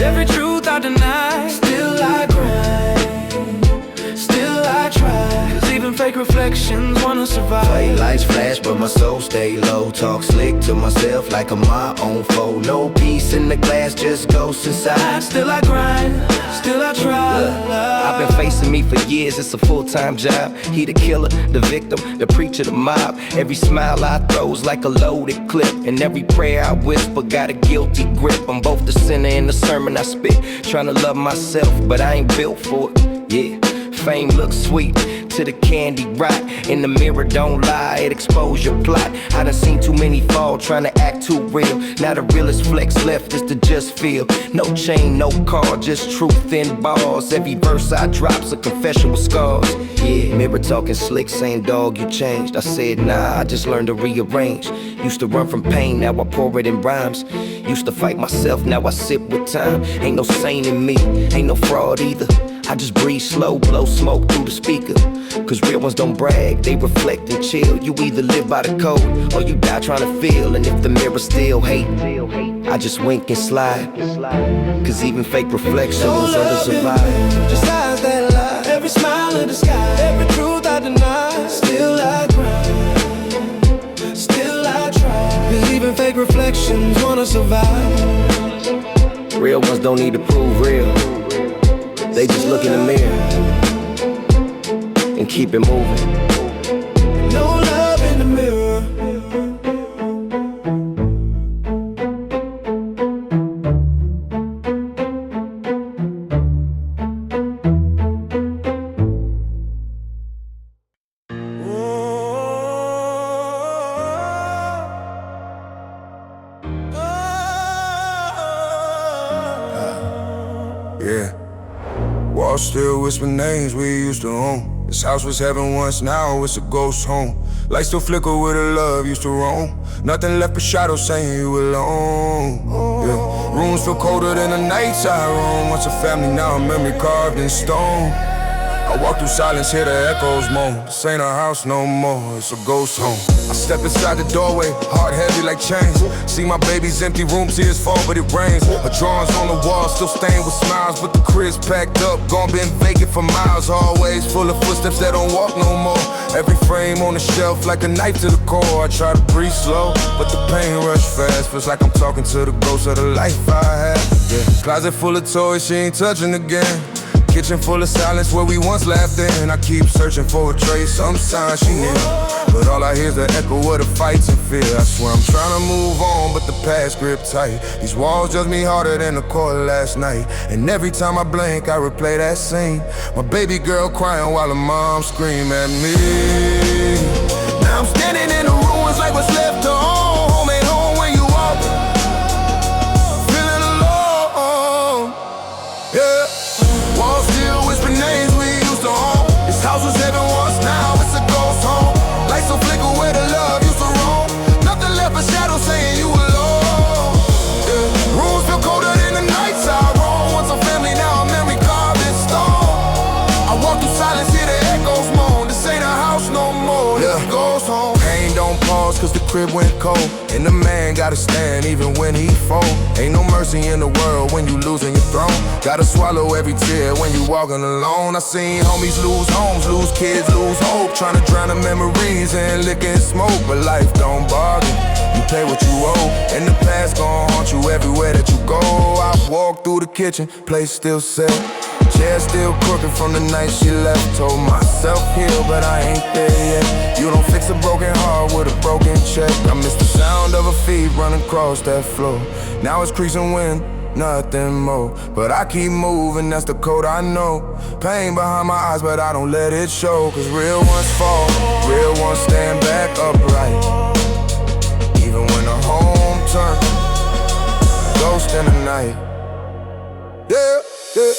Every truth I deny, still I grind, still I try. Cause even fake reflections wanna survive. Play lights flash, but my soul stay low. Talk slick to myself like I'm my own foe. No peace in the glass, just ghosts inside. Still I grind, still I try. Look, I've been facing me for years, it's a full-time job. He the killer, the victim, the preacher, the mob. Every smile I throw's like a loaded clip, and every prayer I whisper got a guilty grip. I'm both the sinner and the sermon I spit. Trying to love myself, but I ain't built for it. Yeah, fame looks sweet to the candy rot. In the mirror, don't lie, it expose your plot. I done seen too many fall, trying to act too real. Now the realest flex left is to just feel. No chain, no car, just truth in bars. Every verse I drop's a confession with scars. Yeah, mirror talking slick, saying dog you changed. I said nah, I just learned to rearrange. Used to run from pain, now I pour it in rhymes. Used to fight myself, now I sip with time. Ain't no saint in me, ain't no fraud either. I just breathe slow, blow smoke through the speaker. Cause real ones don't brag, they reflect and chill. You either live by the code, or you die trying to feel. And if the mirror still hate, I just wink and slide. Cause even fake reflections under survive. Just eyes that lie, every smile in the sky, every truth I deny. Still I grind, still I try. Believing fake reflections wanna survive. Real ones don't need to prove real. They just look in the mirror and keep it moving. No love in the mirror. Yeah. Walls still whisper names we used to own. This house was heaven once, now it's a ghost home. Lights still flicker where the love used to roam. Nothing left but shadows saying you alone. Yeah. Rooms feel colder than the nights I roam. Once a family, now a memory carved in stone. I walk through silence, hear the echoes moan. This ain't a house no more, it's a ghost home. I step inside the doorway, heart heavy like chains. See my baby's empty room, tears fall but it rains. Her drawings on the wall, still stained with smiles. But the crib's packed up, gone been vacant for miles. Always full of footsteps that don't walk no more. Every frame on the shelf like a knife to the core. I try to breathe slow, but the pain rush fast. Feels like I'm talking to the ghost of the life I had. Yeah. Closet full of toys, she ain't touching again. Kitchen full of silence where we once laughed in. I keep searching for a trace, some sign she knew. But all I hear's the echo of the fights and fear. I swear I'm trying to move on, but the past grip tight. These walls judge me harder than the court last night. And every time I blink, I replay that scene. My baby girl crying while her mom scream at me. Now I'm standing in the ruins like what's left to home. Home ain't home when you walk. Feeling alone, yeah. Walls still whisper names we used to own. This house was heaven once, now it's a ghost home. Lights so flicker where the love used to roam. Nothing left but shadows saying you alone. Yeah. Rooms feel colder than the nights I roam. Once a family, now a memory carved in stone. I walk through silence, hear the echoes moan. This ain't a house no more, this a ghost home. Pain don't pause cause the crib went cold. And the man gotta stand even when he fall. Ain't no mercy in the world when you losing your throne. Gotta swallow every tear when you walking alone. I seen homies lose homes, lose kids, lose hope. Trying to drown the memories and liquor and smoke. But life don't bargain, you pay what you owe. And the past gon' haunt you everywhere that you go. I walk through the kitchen, place still set. Chair still crooked from the night she left. Told myself heal, but I ain't there yet. You don't fix a broken heart with a broken check. I miss the sound of her feet running across that floor. Now it's creasing wind, nothing more. But I keep moving, that's the code I know. Pain behind my eyes, but I don't let it show. Cause real ones fall, real ones stand back upright. Even when the home turns, ghost in the night. Yeah, yeah.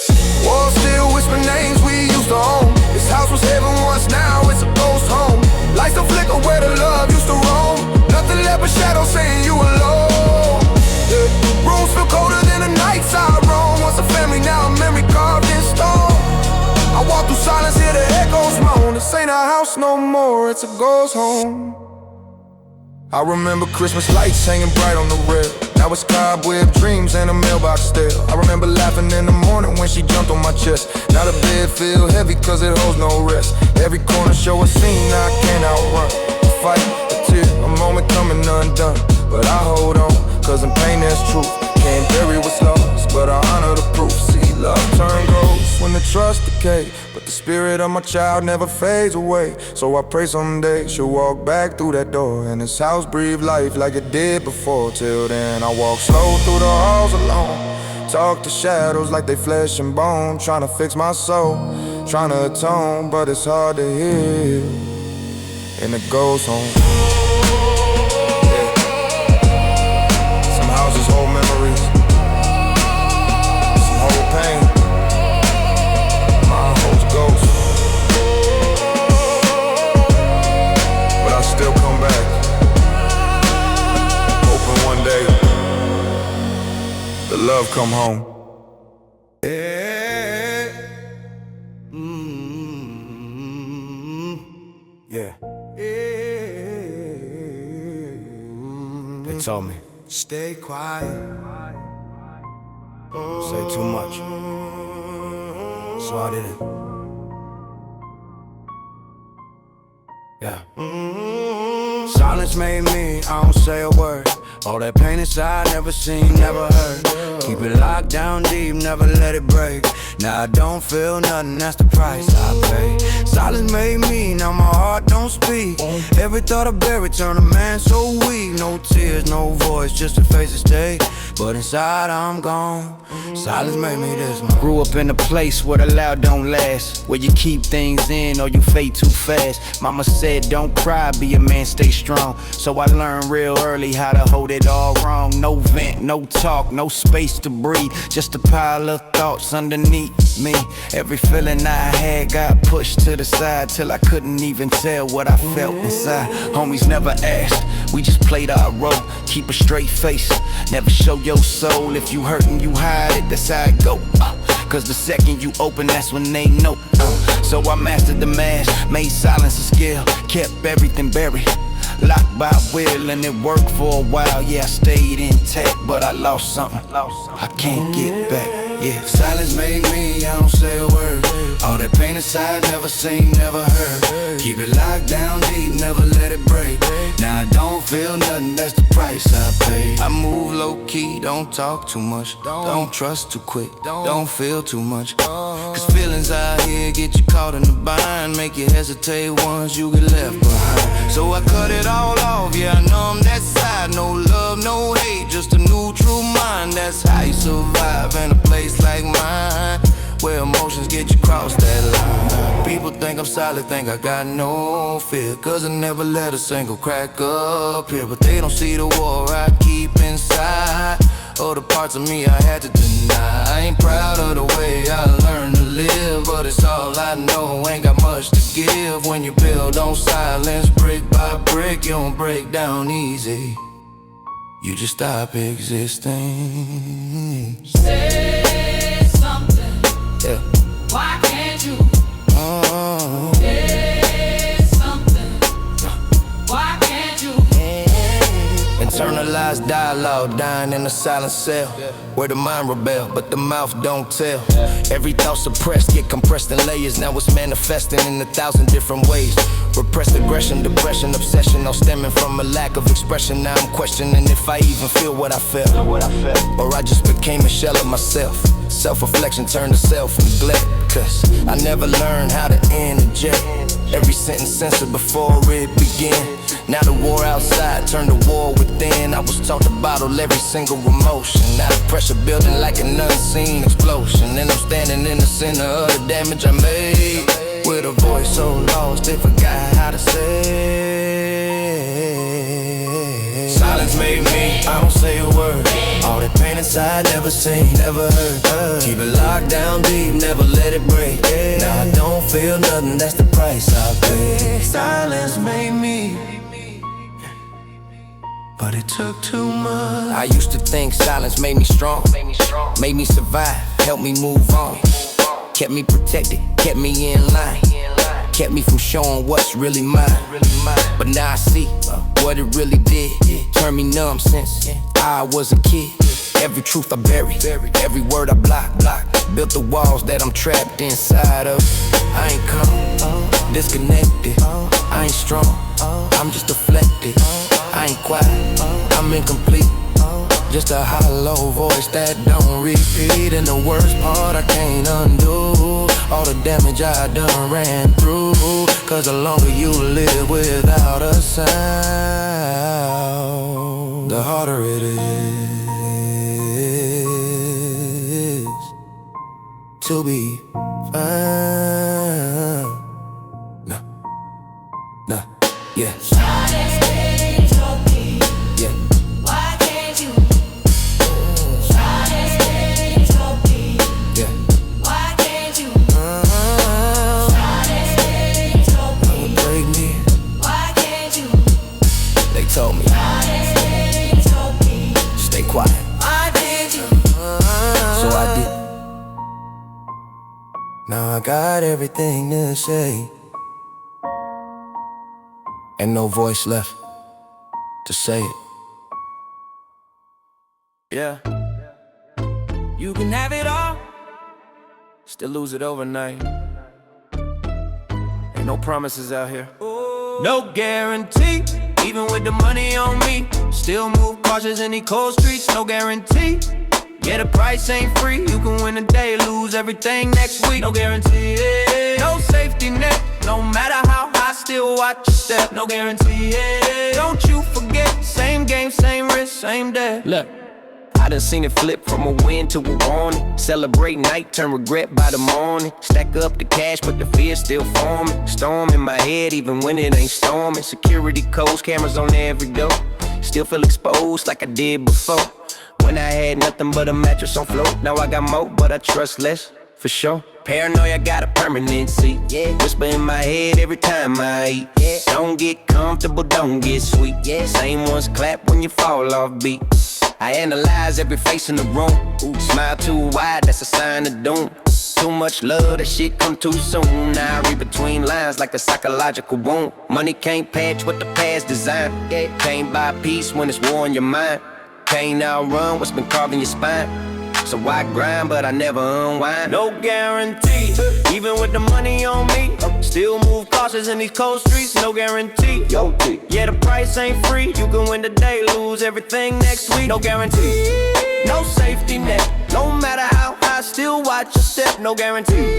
Walls still whisper names we used to own. This house was heaven once, now it's a ghost home. Lights don't flicker where the love used to roam. Nothing left but shadows saying you alone. Yeah. Rooms feel colder than the nights I roam. Once a family, now a memory carved in stone. I walk through silence, hear the echoes moan. This ain't a house no more, it's a ghost home. I remember Christmas lights hanging bright on the rail. Now it's cobweb dreams and a mailbox stale. I remember laughing in the morning when she jumped on my chest. Now the bed feel heavy cause it holds no rest. Every corner show a scene I can't outrun. A fight, a tear, a moment coming undone. But I hold on, cause in pain there's truth. Can't bury what's lost, but I honor the proof. See, love turn ghosts when the trust decay, but the spirit of my child never fades away. So I pray someday she'll walk back through that door, and this house breathe life like it did before. Till then I walk slow through the halls alone, talk to shadows like they flesh and bone. Trying to fix my soul, trying to atone, but it's hard to heal, and it goes home. Houses hold memories, some hold pain, mine holds ghosts. But I still come back, hoping one day the love come home. Yeah. They told me, stay quiet, say too much, so I didn't. Yeah. Silence made me, I don't say a word. All that pain inside, never seen, never heard. Keep it locked down deep, never let it break. Now I don't feel nothing, that's the price I pay. Silence made me, now my heart don't speak. Every thought I buried turned a man so weak. No tears, no voice, just a face to stay. But inside I'm gone, silence made me this man. Grew up in a place where the loud don't last, where you keep things in or you fade too fast. Mama said don't cry, be a man, stay strong. So I learned real early how to hold it all wrong. No vent, no talk, no space to breathe, just a pile of thoughts underneath me. Every feeling I had got pushed to the side till I couldn't even tell what I felt inside. Homies never asked, we just played our role. Keep a straight face, never show your soul. If you hurtin', you hide it, that's how it go. Cause the second you open, that's when they know. So I mastered the mask, made silence a skill, kept everything buried, locked by will, and it worked for a while. Yeah, I stayed intact, but I lost something I can't get back. Yeah, silence made me, I don't say a word. All that pain inside, never seen, never heard. Keep it locked down deep, never let it break. Now I don't feel nothing, that's the price I pay. I move low key, don't talk too much, don't trust too quick, don't feel too much. Cause feelings out here get you caught in the bind, make you hesitate once you get left behind. So I cut it all off, yeah, I know I'm that side. No love, no hate, just a neutral mind. That's how you survive in a place like mine, where emotions get you cross that line. People think I'm solid, think I got no fear, cause I never let a single crack up here. But they don't see the war I keep inside, or the parts of me I had to deny. I ain't proud of the way I learned to live, but it's all I know, ain't got much to give. When you build on silence, brick by brick, you don't break down easy, you just stop existing. Say something, yeah. Why can't you? Say something, why can't you? Internalized dialogue, dying in a silent cell, where the mind rebel, but the mouth don't tell. Every thought suppressed, get compressed in layers. Now it's manifesting in 1,000 different ways. Repressed aggression, depression, obsession, all stemming from a lack of expression. Now I'm questioning if I even feel what I felt, or I just became a shell of myself. Self-reflection turned to self-neglect, cause I never learned how to interject. Every sentence censored before it began. Now the war outside turned to war within. I was taught to bottle every single emotion. Now the pressure building like an unseen explosion, and I'm standing in the center of the damage I made, with a voice so lost they forgot how to say. Silence made me, I don't say a word. All that pain inside, never seen, never heard. Keep it locked down deep, never let it break. Now I don't feel nothing, that's the price I pay. Silence made me, but it took too much. I used to think silence made me strong, made me survive, helped me move on, kept me protected, kept me in line. kept me from showing what's really mine. But now I see what it really did. Turned me numb since I was a kid. Every truth I bury, every word I block. Built the walls that I'm trapped inside of. I ain't calm, disconnected. I ain't strong, I'm just deflected. I ain't quiet, I'm incomplete. Just a hollow voice that don't repeat. And the worst part I can't undo all the damage I done ran through. Cause the longer you live without a sound, the harder it is to be found. Nah, yeah. Told me, stay quiet. So I did. Now I got everything to say, and no voice left to say it. Yeah. You can have it all, still lose it overnight. Ain't no promises out here, no guarantee. Even with the money on me, still move cautious in these cold streets, no guarantee. Yeah, the price ain't free, you can win a day, lose everything next week, no guarantee. No safety net, no matter how high, still watch your step, no guarantee. Don't you forget, same game, same risk, same day. Look, I done seen it flip from a win to a warning. Celebrate night, turn regret by the morning. Stack up the cash, but the fear still forming. Storm in my head, even when it ain't storming. Security codes, cameras on every door. Still feel exposed like I did before. When I had nothing but a mattress on floor. Now I got more, but I trust less, for sure. Paranoia got a permanency, yeah. Whisper in my head every time I eat, yeah. Don't get comfortable, don't get sweet, yeah. Same ones clap when you fall off beat. I analyze every face in the room. Smile too wide, that's a sign of doom. Too much love, that shit come too soon. Now I read between lines like a psychological wound. Money can't patch what the past designed. Yeah, can't buy peace when it's war in your mind. Can't outrun what's been carving your spine. So I grind, but I never unwind. No guarantee, even with the money on me. Still move cautious in these cold streets, no guarantee. Yeah, the price ain't free, you can win the day, lose everything next week, no guarantee. No safety net, no matter how high, still watch your step, no guarantee.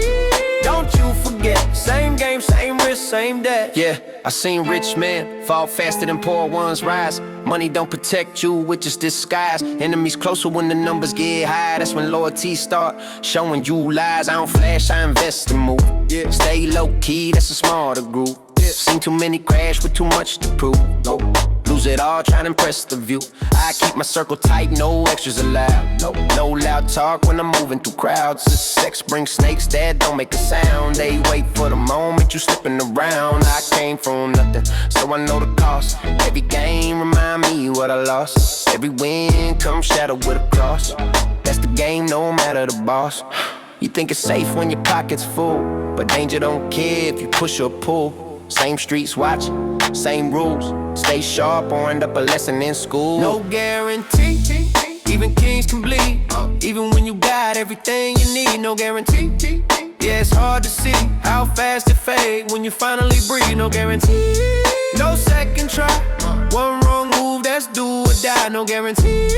Don't you forget, same game, same risk, same debt. Yeah, I seen rich men fall faster than poor ones rise. Money don't protect you, with just disguise. Enemies closer when the numbers get high. That's when loyalty start showing you lies. I don't flash, I invest and move. Yeah. Stay low key, that's a smarter group. Yeah. Seen too many crash with too much to prove. Nope. Lose it all, trying to impress the view. I keep my circle tight, no extras allowed. No loud talk when I'm moving through crowds. The sex brings snakes that don't make a sound. They wait for the moment you slipping around. I came from nothing, so I know the cost. Every game remind me what I lost. Every win comes shadowed with a cross. That's the game, no matter the boss. You think it's safe when your pocket's full, but danger don't care if you push or pull. Same streets watch, same rules. Stay sharp or end up a lesson in school. No guarantee, even kings can bleed. Even when you got everything you need, no guarantee. Yeah, it's hard to see how fast it fade when you finally breathe, no guarantee. No second try, one wrong move, that's do or die, no guarantee.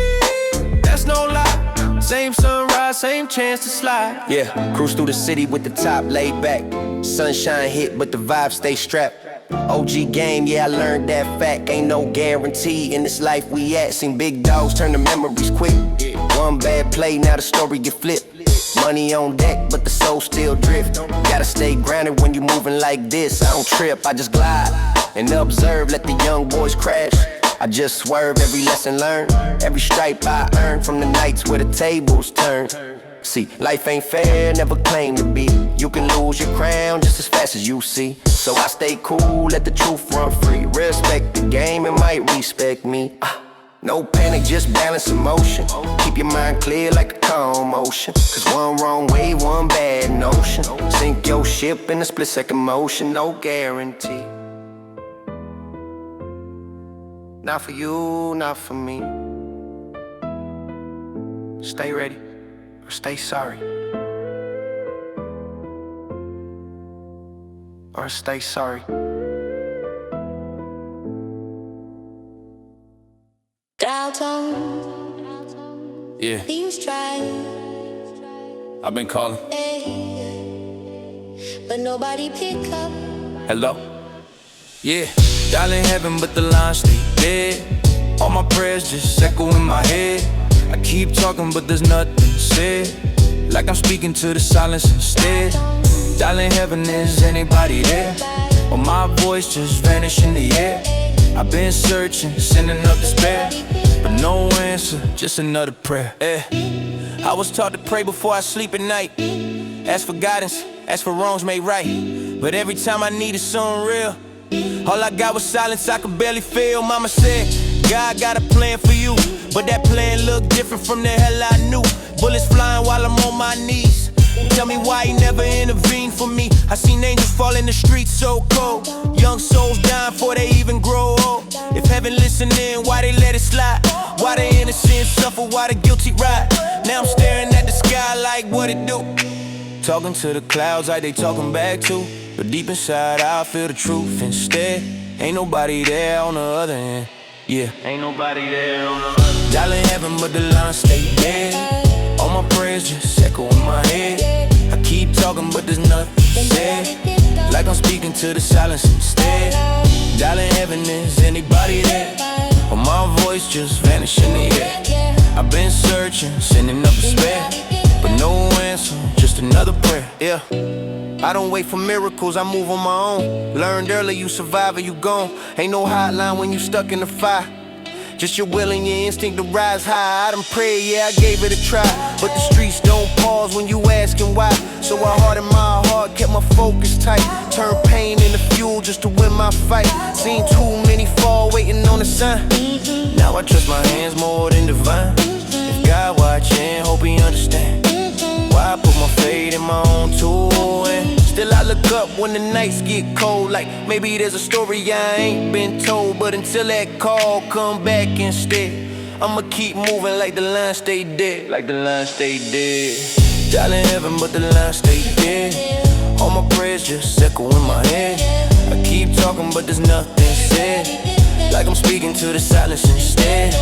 That's no lie, same sunrise, same chance to slide. Yeah, cruise through the city with the top laid back. Sunshine hit, but the vibe stay strapped. OG game, yeah, I learned that fact. Ain't no guarantee in this life we at. Seen big dogs turn to memories quick. One bad play, now the story get flipped. Money on deck, but the soul still drift. Gotta stay grounded when you moving like this. I don't trip, I just glide and observe, let the young boys crash. I just swerve, every lesson learned, every stripe I earned from the nights where the tables turn. See, life ain't fair, never claim to be. You can lose your crown just as fast as you see. So I stay cool, let the truth run free. Respect the game, it might respect me. No panic, just balance emotion. Keep your mind clear like a calm ocean. Cause one wrong way, one bad notion. Sink your ship in a split second motion, no guarantee. Not for you, not for me. Stay ready or stay sorry. Or stay sorry. Downtown, Yeah, things try, I've been calling. but nobody pick up. Hello? Yeah, dialing heaven, but the line stay dead. All my prayers just echo in my head. I keep talking, but there's nothing said. Like I'm speaking to the silence instead. Dialing heaven, is anybody there? Or my voice just vanished in the air. I've been searching, sending up despair, but no answer, just another prayer. I was taught to pray before I sleep at night. Ask for guidance, ask for wrongs made right. But every time I needed something real, all I got was silence, I could barely feel. Mama said, God got a plan for you, but that plan looked different from the hell I knew. Bullets flying while I'm on my knees. Tell me why he never intervened for me. I seen angels fall in the streets so cold. Young souls dying before they even grow old. If heaven listening, why they let it slide? Why the innocent suffer, why the guilty ride? Now I'm staring at the sky like what it do. Talking to the clouds like they talking back to. But deep inside I feel the truth instead. Ain't nobody there on the other end. Yeah, ain't nobody there on the other end. Dialing heaven but the line stay dead. All my prayers just echo in my head. I keep talking but there's nothing said. Like I'm speaking to the silence instead. Dialing heaven, is anybody there? Or my voice just vanished in the air. I've been searching, sending up despair, but no answer, just another prayer. Yeah, I don't wait for miracles, I move on my own. Learned early, you survive or you gone. Ain't no hotline when you stuck in the fire. Just your will and your instinct to rise high. I done prayed, yeah, I gave it a try, but the streets don't pause when you asking why. So I hardened my heart, kept my focus tight. Turned pain into fuel just to win my fight. Seen too many fall waiting on a sign. Now I trust my hands more than divine. If God watching, hope he understand why I put my fate in my own tool. And still I look up when the nights get cold, like maybe there's a story I ain't been told. But until that call come back instead, I'ma keep moving like the line stay dead. Like the line stay dead. Dialing heaven but the line stay dead. All my prayers just echo in my head. I keep talking but there's nothing said. Like I'm speaking to the silence instead.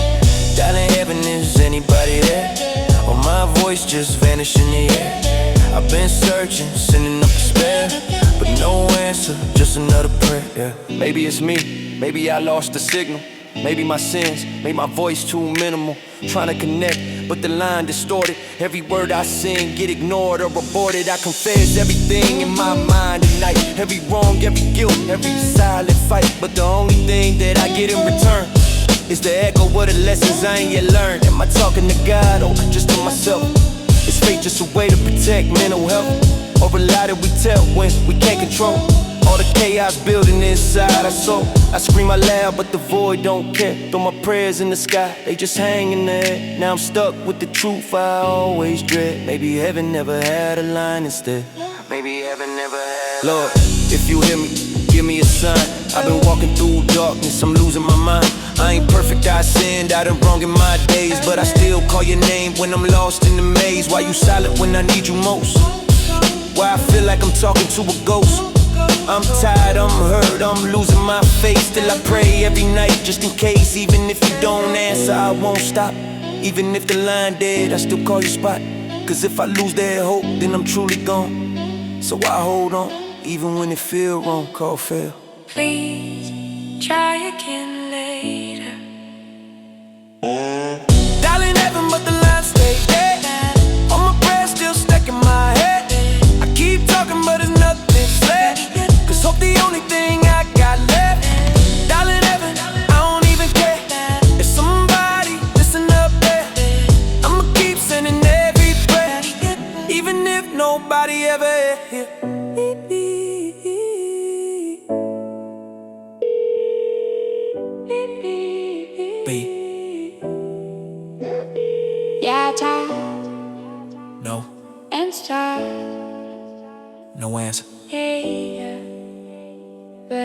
Dialing heaven, is anybody there? Or my voice just vanished in the air. I've been searching, sending up despair, but no answer, just another prayer. Yeah. Maybe it's me, maybe I lost the signal. Maybe my sins made my voice too minimal. Trying to connect, but the line distorted. Every word I sing get ignored or aborted. I confess everything in my mind tonight. Every wrong, every guilt, every silent fight. But the only thing that I get in return is the echo of the lessons I ain't yet learned. Am I talking to God or just to myself? Is faith just a way to protect mental health? Or a lie that we tell when we can't control all the chaos building inside our soul? I scream out loud but the void don't care. Throw my prayers in the sky, they just hang in the air. Now I'm stuck with the truth I always dread. Maybe heaven never had a line instead. Maybe heaven never had. Lord, if you hear me, give me a sign. I've been walking through darkness, I'm losing my mind. I ain't perfect, I sinned, I done wrong in my days, but I still call your name when I'm lost in the maze. Why you silent when I need you most? Why I feel like I'm talking to a ghost? I'm tired, I'm hurt, I'm losing my faith. Still I pray every night just in case. Even if you don't answer, I won't stop. Even if the line dead, I still call your spot. Cause if I lose that hope, then I'm truly gone. So I hold on, even when it feel wrong, call fail. Please try again later. Dialing heaven but the line stay dead. All my prayers still stuck in my head. I keep talking but there's nothing said. Cause hope the only thing I got left. Dialing heaven, I don't even care. If somebody listen up there, I'ma keep sending every prayer, even if nobody ever hear.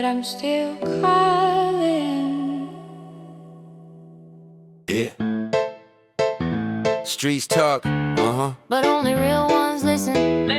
I'm still calling. Yeah. Streets talk, But only real ones listen.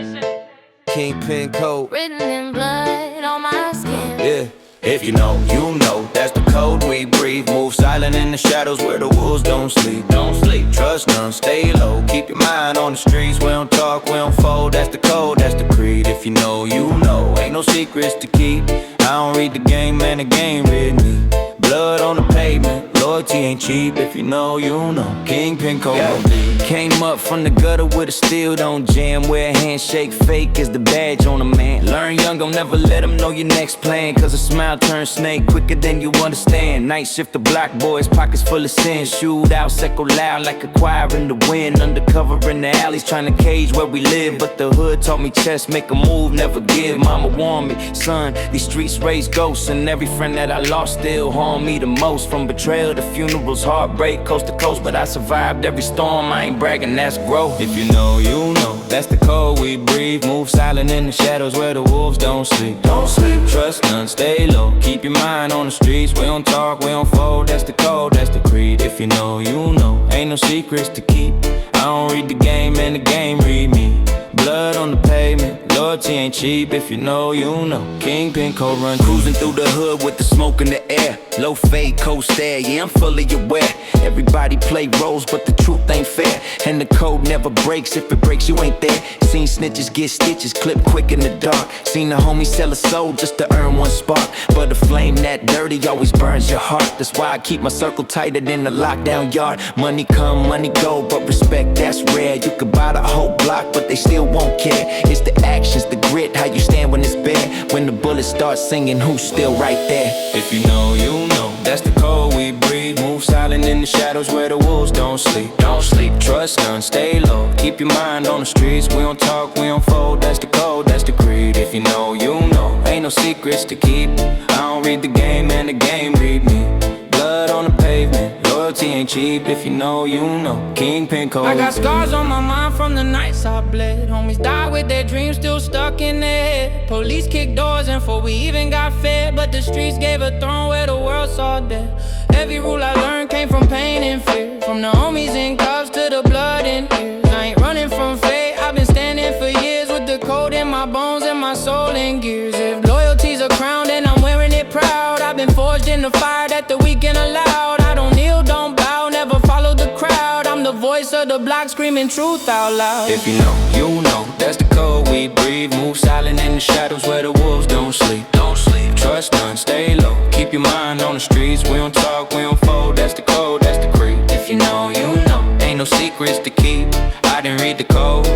Kingpin code. Written in blood on my skin. Yeah. If you know, you know, that's the code we breathe. Move silent in the shadows where the wolves don't sleep. Don't sleep, trust none, stay low. Keep your mind on the streets, we don't talk, we don't fold. That's the code, that's the creed. If you know, you know, ain't no secrets to keep. I don't read the game, man, the game read me. Blood on the pavement, loyalty ain't cheap. If you know, you know, Kingpin code. Came up from the gutter with a steel, don't jam. Wear a handshake fake is the badge on a man. Learn young, don't never let them know your next plan. Cause a smile turns snake quicker than you understand. Night shift the block boys, pockets full of sin. Shootouts echo loud like a choir in the wind. Undercover in the alleys trying to cage where we live. But the hood taught me chess, make a move, never give. Mama warned me, son, these streets raise ghosts. And every friend that I lost still harm me the most. From betrayal to funerals, heartbreak, coast to coast. But I survived every storm, I ain't bragging, that's growth. If you know, you know, that's the code we breathe. Move silent in the shadows where the wolves don't sleep. Don't sleep, trust none, stay low. Keep your mind on the streets, we don't talk, we don't fold. That's the code, that's the creed. If you know, you know, ain't no secrets to keep. I don't read the game and the game read me. Blood on the pavement, loyalty ain't cheap. If you know, you know, Kingpin code run. Cruising through the hood with the smoke in the air. Low fade, cold stare, yeah, I'm fully aware. Everybody play roles, but the truth ain't fair. And the code never breaks, if it breaks, you ain't there. Seen snitches get stitches, clip quick in the dark. Seen the homie sell a soul just to earn one spark. But a flame that dirty always burns your heart. That's why I keep my circle tighter than the lockdown yard. Money come, money go, but respect, that's rare. You could buy the whole block, but they still won't care. It's the actions, the grit, how you stand when it's bare. When the bullets start singing, who's still right there? If you know, you know, that's the code we breathe. Move silent in the shadows where the wolves don't sleep. Don't sleep, trust none, stay low. Keep your mind on the streets, we don't talk, we don't fold. That's the code, that's the creed. If you know, you know, ain't no secrets to keep. I don't read the game and the game read me. Blood on the pavement, loyalty ain't cheap. If you know, you know, Kingpin code. I got scars on my mind from the nights I bled. Homies died with their dreams still stuck in their head. Police kicked doors in before we even got fed. But the streets gave a throne where the world saw death. Every rule I learned came from pain and fear. From the homies in cuffs to the blood in ears. I ain't running from fate, I've been standing for years. With the code in my bones and my soul in gears. If loyalty's a crown, then I'm wearing it proud. I've been forged in the fire that the weekend allowed. I don't kneel, don't bow, never follow the crowd. I'm the voice of the block screaming truth out loud. If you know, you know, that's the code we breathe. Move silent in the shadows where the wolves don't sleep. Don't sleep, trust none, stay low. Keep your mind on the streets, we don't talk, we don't fold. That's the code, that's the creed. If you know, you know, ain't no secrets to keep. I didn't read the code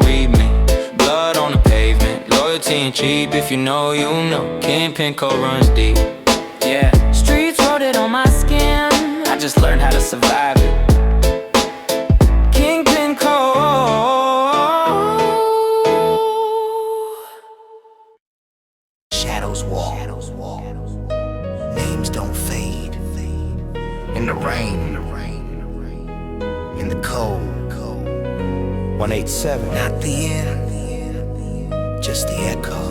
read me. Blood on the pavement, loyalty ain't cheap. If you know, you know, Kingpin code runs deep. Yeah, Streets wrote it on my skin. I just learned how to survive it. Kingpin code. Shadows walk. Names don't fade. In the rain. In the cold. 187. Not the end. Just the echo.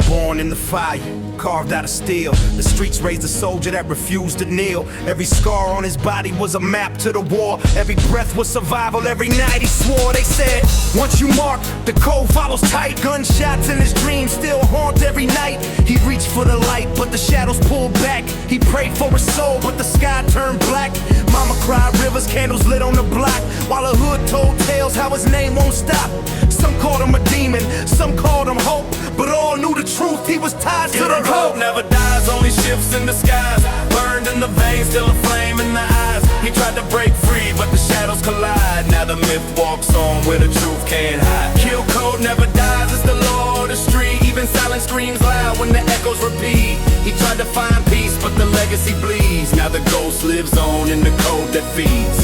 Born in the fire, carved out of steel. The streets raised a soldier that refused to kneel. Every scar on his body was a map to the war. Every breath was survival, every night he swore. They said, once you mark, the code follows tight. Gunshots in his dreams still haunt every night. He reached for the light, but the shadows pulled back. He prayed for his soul, but the sky turned black. Mama cried rivers, candles lit on the block, while the hood told tales how his name won't stop. Some called him a demon, some called him hope, but all knew the truth, he was tied to the rope. Never dies, only shifts in the skies. Burned in the veins, still a flame in the eyes. He tried to break free, but the shadows collide. Now the myth walks on where the truth can't hide. Kill code never dies, it's the law of the street. Even silence screams loud when the echoes repeat. He tried to find peace, but the legacy bleeds. Now the ghost lives on in the code that feeds.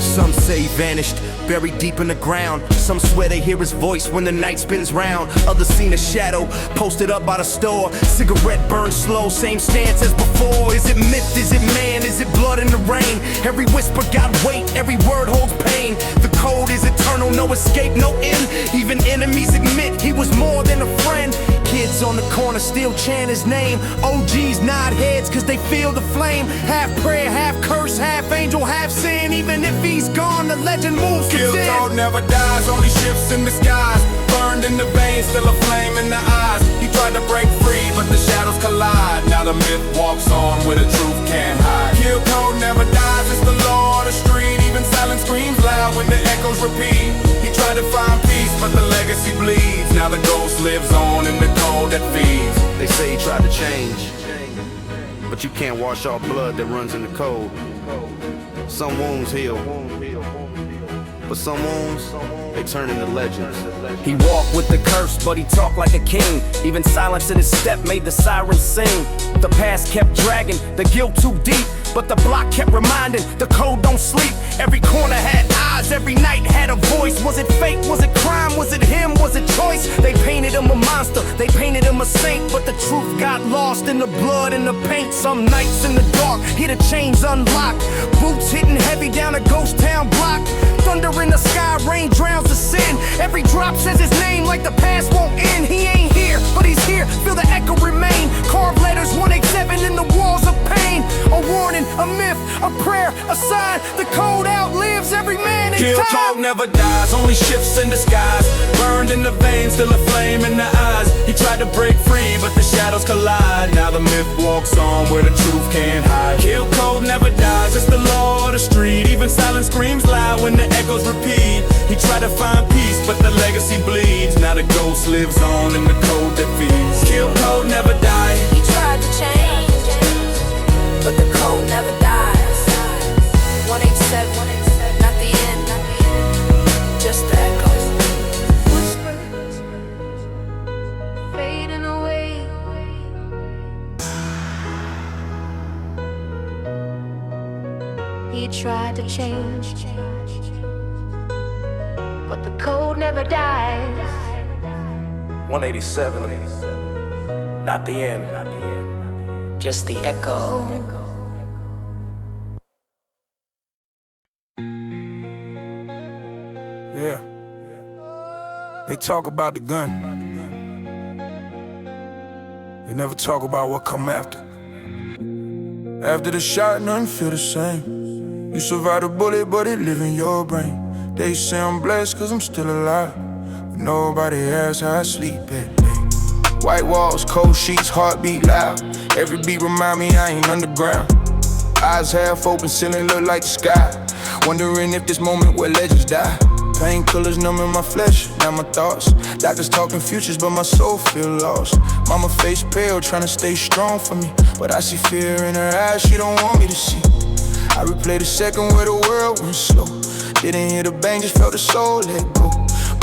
Some say vanished, buried deep in the ground. Some swear they hear his voice when the night spins round. Others seen a shadow posted up by the store. Cigarette burned slow, same stance as before. Is it myth, is it man, is it blood in the rain? Every whisper got weight, every word holds pain. The code is eternal, no escape, no end. Even enemies admit he was more than a friend. Kids on the corner still chant his name. OGs nod heads cause they feel the flame. Half prayer, half curse, half angel, half sin. Even if he's gone, the legend moves to Kill sin. code never dies, only shifts in the skies. Burned in the veins, still a flame in the eyes. He tried to break free, but the shadows collide. Now the myth walks on where the truth can't hide. Kill code never dies, it's the law of the street. Even silence screams loud when the echoes repeat. He tried to find peace, but the legacy bleeds. Now the ghost lives on in the code that feeds. They say he tried to change, but you can't wash off blood that runs in the code. Some wounds heal, but some wounds, they turn into legends. He walked with the curse, but he talked like a king. Even silence in his step made the sirens sing. The past kept dragging, the guilt too deep, but the block kept reminding, the code don't sleep. Every corner had eyes, every night had a voice. Was it fake, was it crime, was it him, was it choice? They painted him a monster, they painted him a saint, but the truth got lost in the blood and the paint. Some nights in the dark, hear the chains unlocked. Boots hitting heavy down a ghost town block. Thunder in the sky, rain drowns the sin. Every drop says his name like the past won't end. He ain't here, but he's here, feel the echo remain. Carved letters 187 in the walls of pain. A warning, a myth, a prayer, a sign. The code outlives every man in Kill time. code never dies, only shifts in disguise. Burned in the veins, still a flame in the eyes. He tried to break free, but the shadows collide. Now the myth walks on where the truth can't hide. Kill code never dies, it's the law of the street. Even silence screams loud when the echoes repeat. He tried to find peace, but the legacy bleeds. Now the ghost lives on in the code that feeds. Kill code never dies. He tried to change, but the code never dies. 187, not the end, just the echoes. Whispers fading away. He tried to change, but the code never dies. 187, not the end, just the echo. Yeah. They talk about the gun. They never talk about what come after. After the shot, nothing feel the same. You survived a bullet, but it live in your brain. They say I'm blessed cause I'm still alive, but nobody asks how I sleep at night. White walls, cold sheets, heartbeat loud. Every beat remind me I ain't underground. Eyes half open, ceiling look like the sky. Wondering if this moment where legends die. Painkillers numbing my flesh, now my thoughts. Doctors talking futures, but my soul feel lost. Mama face pale, trying to stay strong for me, but I see fear in her eyes she don't want me to see. I replay the second where the world went slow. Didn't hear the bang, just felt the soul let go.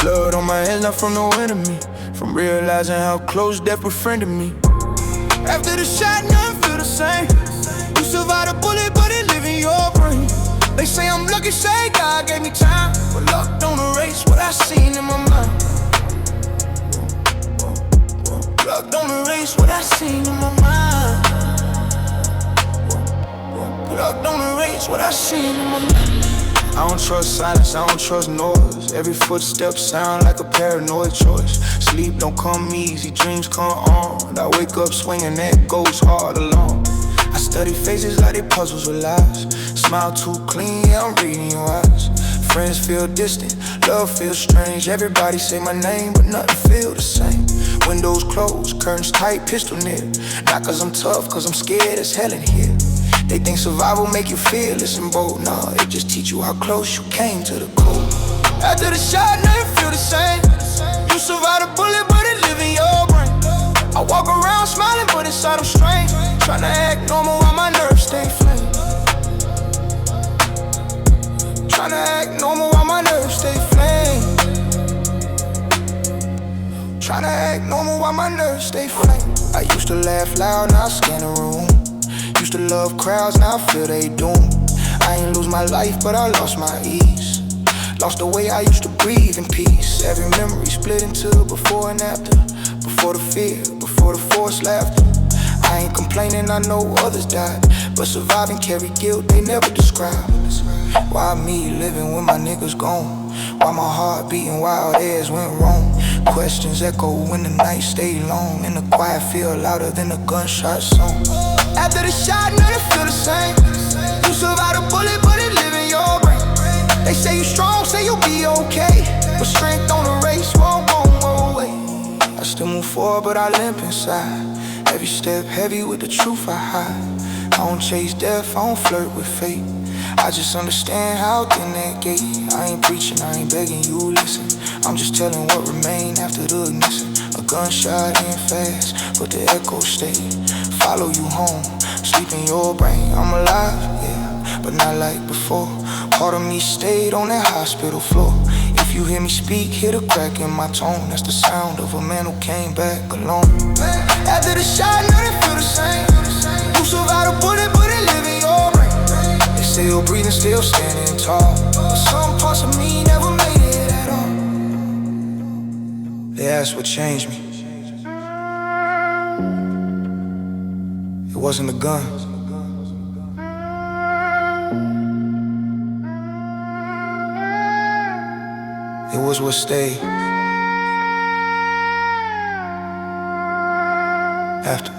Blood on my hands, not from no enemy, from realizing how close death befriended me. After the shot, nothing feel the same. You survived a bullet, but it live in your brain. They say I'm lucky, say God gave me time, but luck don't erase what I seen in my mind. Luck don't erase what I seen in my mind. Luck don't erase what I seen in my mind. I don't trust silence, I don't trust noise. Every footstep sound like a paranoid choice. Sleep don't come easy, dreams come on. I wake up swinging, that goes hard alone. I study faces like they puzzles with lies. Smile too clean, yeah, I'm reading your eyes. Friends feel distant, love feels strange. Everybody say my name, but nothing feel the same. Windows closed, curtains tight, pistol near. Not cause I'm tough, cause I'm scared as hell in here. They think survival make you fearless and bold. Nah, it just teach you how close you came to the cold. After the shot, nothing feel the same. You survived a bullet, but it live in your brain. I walk around smiling, but inside I'm strange. Tryna act normal while my nerves stay flame. Tryna act normal while my nerves stay flame. Tryna act normal while my nerves stay flame. I used to laugh loud, now I scan the room. Used to love crowds, now I feel they doom. I ain't lose my life, but I lost my ease. Lost the way I used to breathe in peace. Every memory split into before and after. Before the fear, before the forced laughter. I ain't complaining, I know others died, but surviving carry guilt they never describe. Why me living when my niggas gone? Why my heart beating wild as went wrong? questions echo when the night stay long, and the quiet feel louder than a gunshot song. After the shot, nothing feel the same. You survived a bullet, but it live in your brain. They say you strong, say you'll be okay, but strength on the race won't go away. I still move forward, but I limp inside. Every step heavy with the truth I hide. I don't chase death, I don't flirt with fate. I just understand how thin that gate. I ain't preaching, I ain't begging you listen. I'm just telling what remained after the ignition. A gunshot ain't fast, but the echo stay. Follow you home, sleep in your brain. I'm alive, yeah, but not like before. Part of me stayed on that hospital floor. If you hear me speak, hear the crack in my tone. That's the sound of a man who came back alone. After the shot, nothing feel the same. You survived a bullet, but it live in your brain. They still breathing, still standing tall, but some parts of me never made it at all. They asked what changed me. It wasn't the guns. It was what stayed after.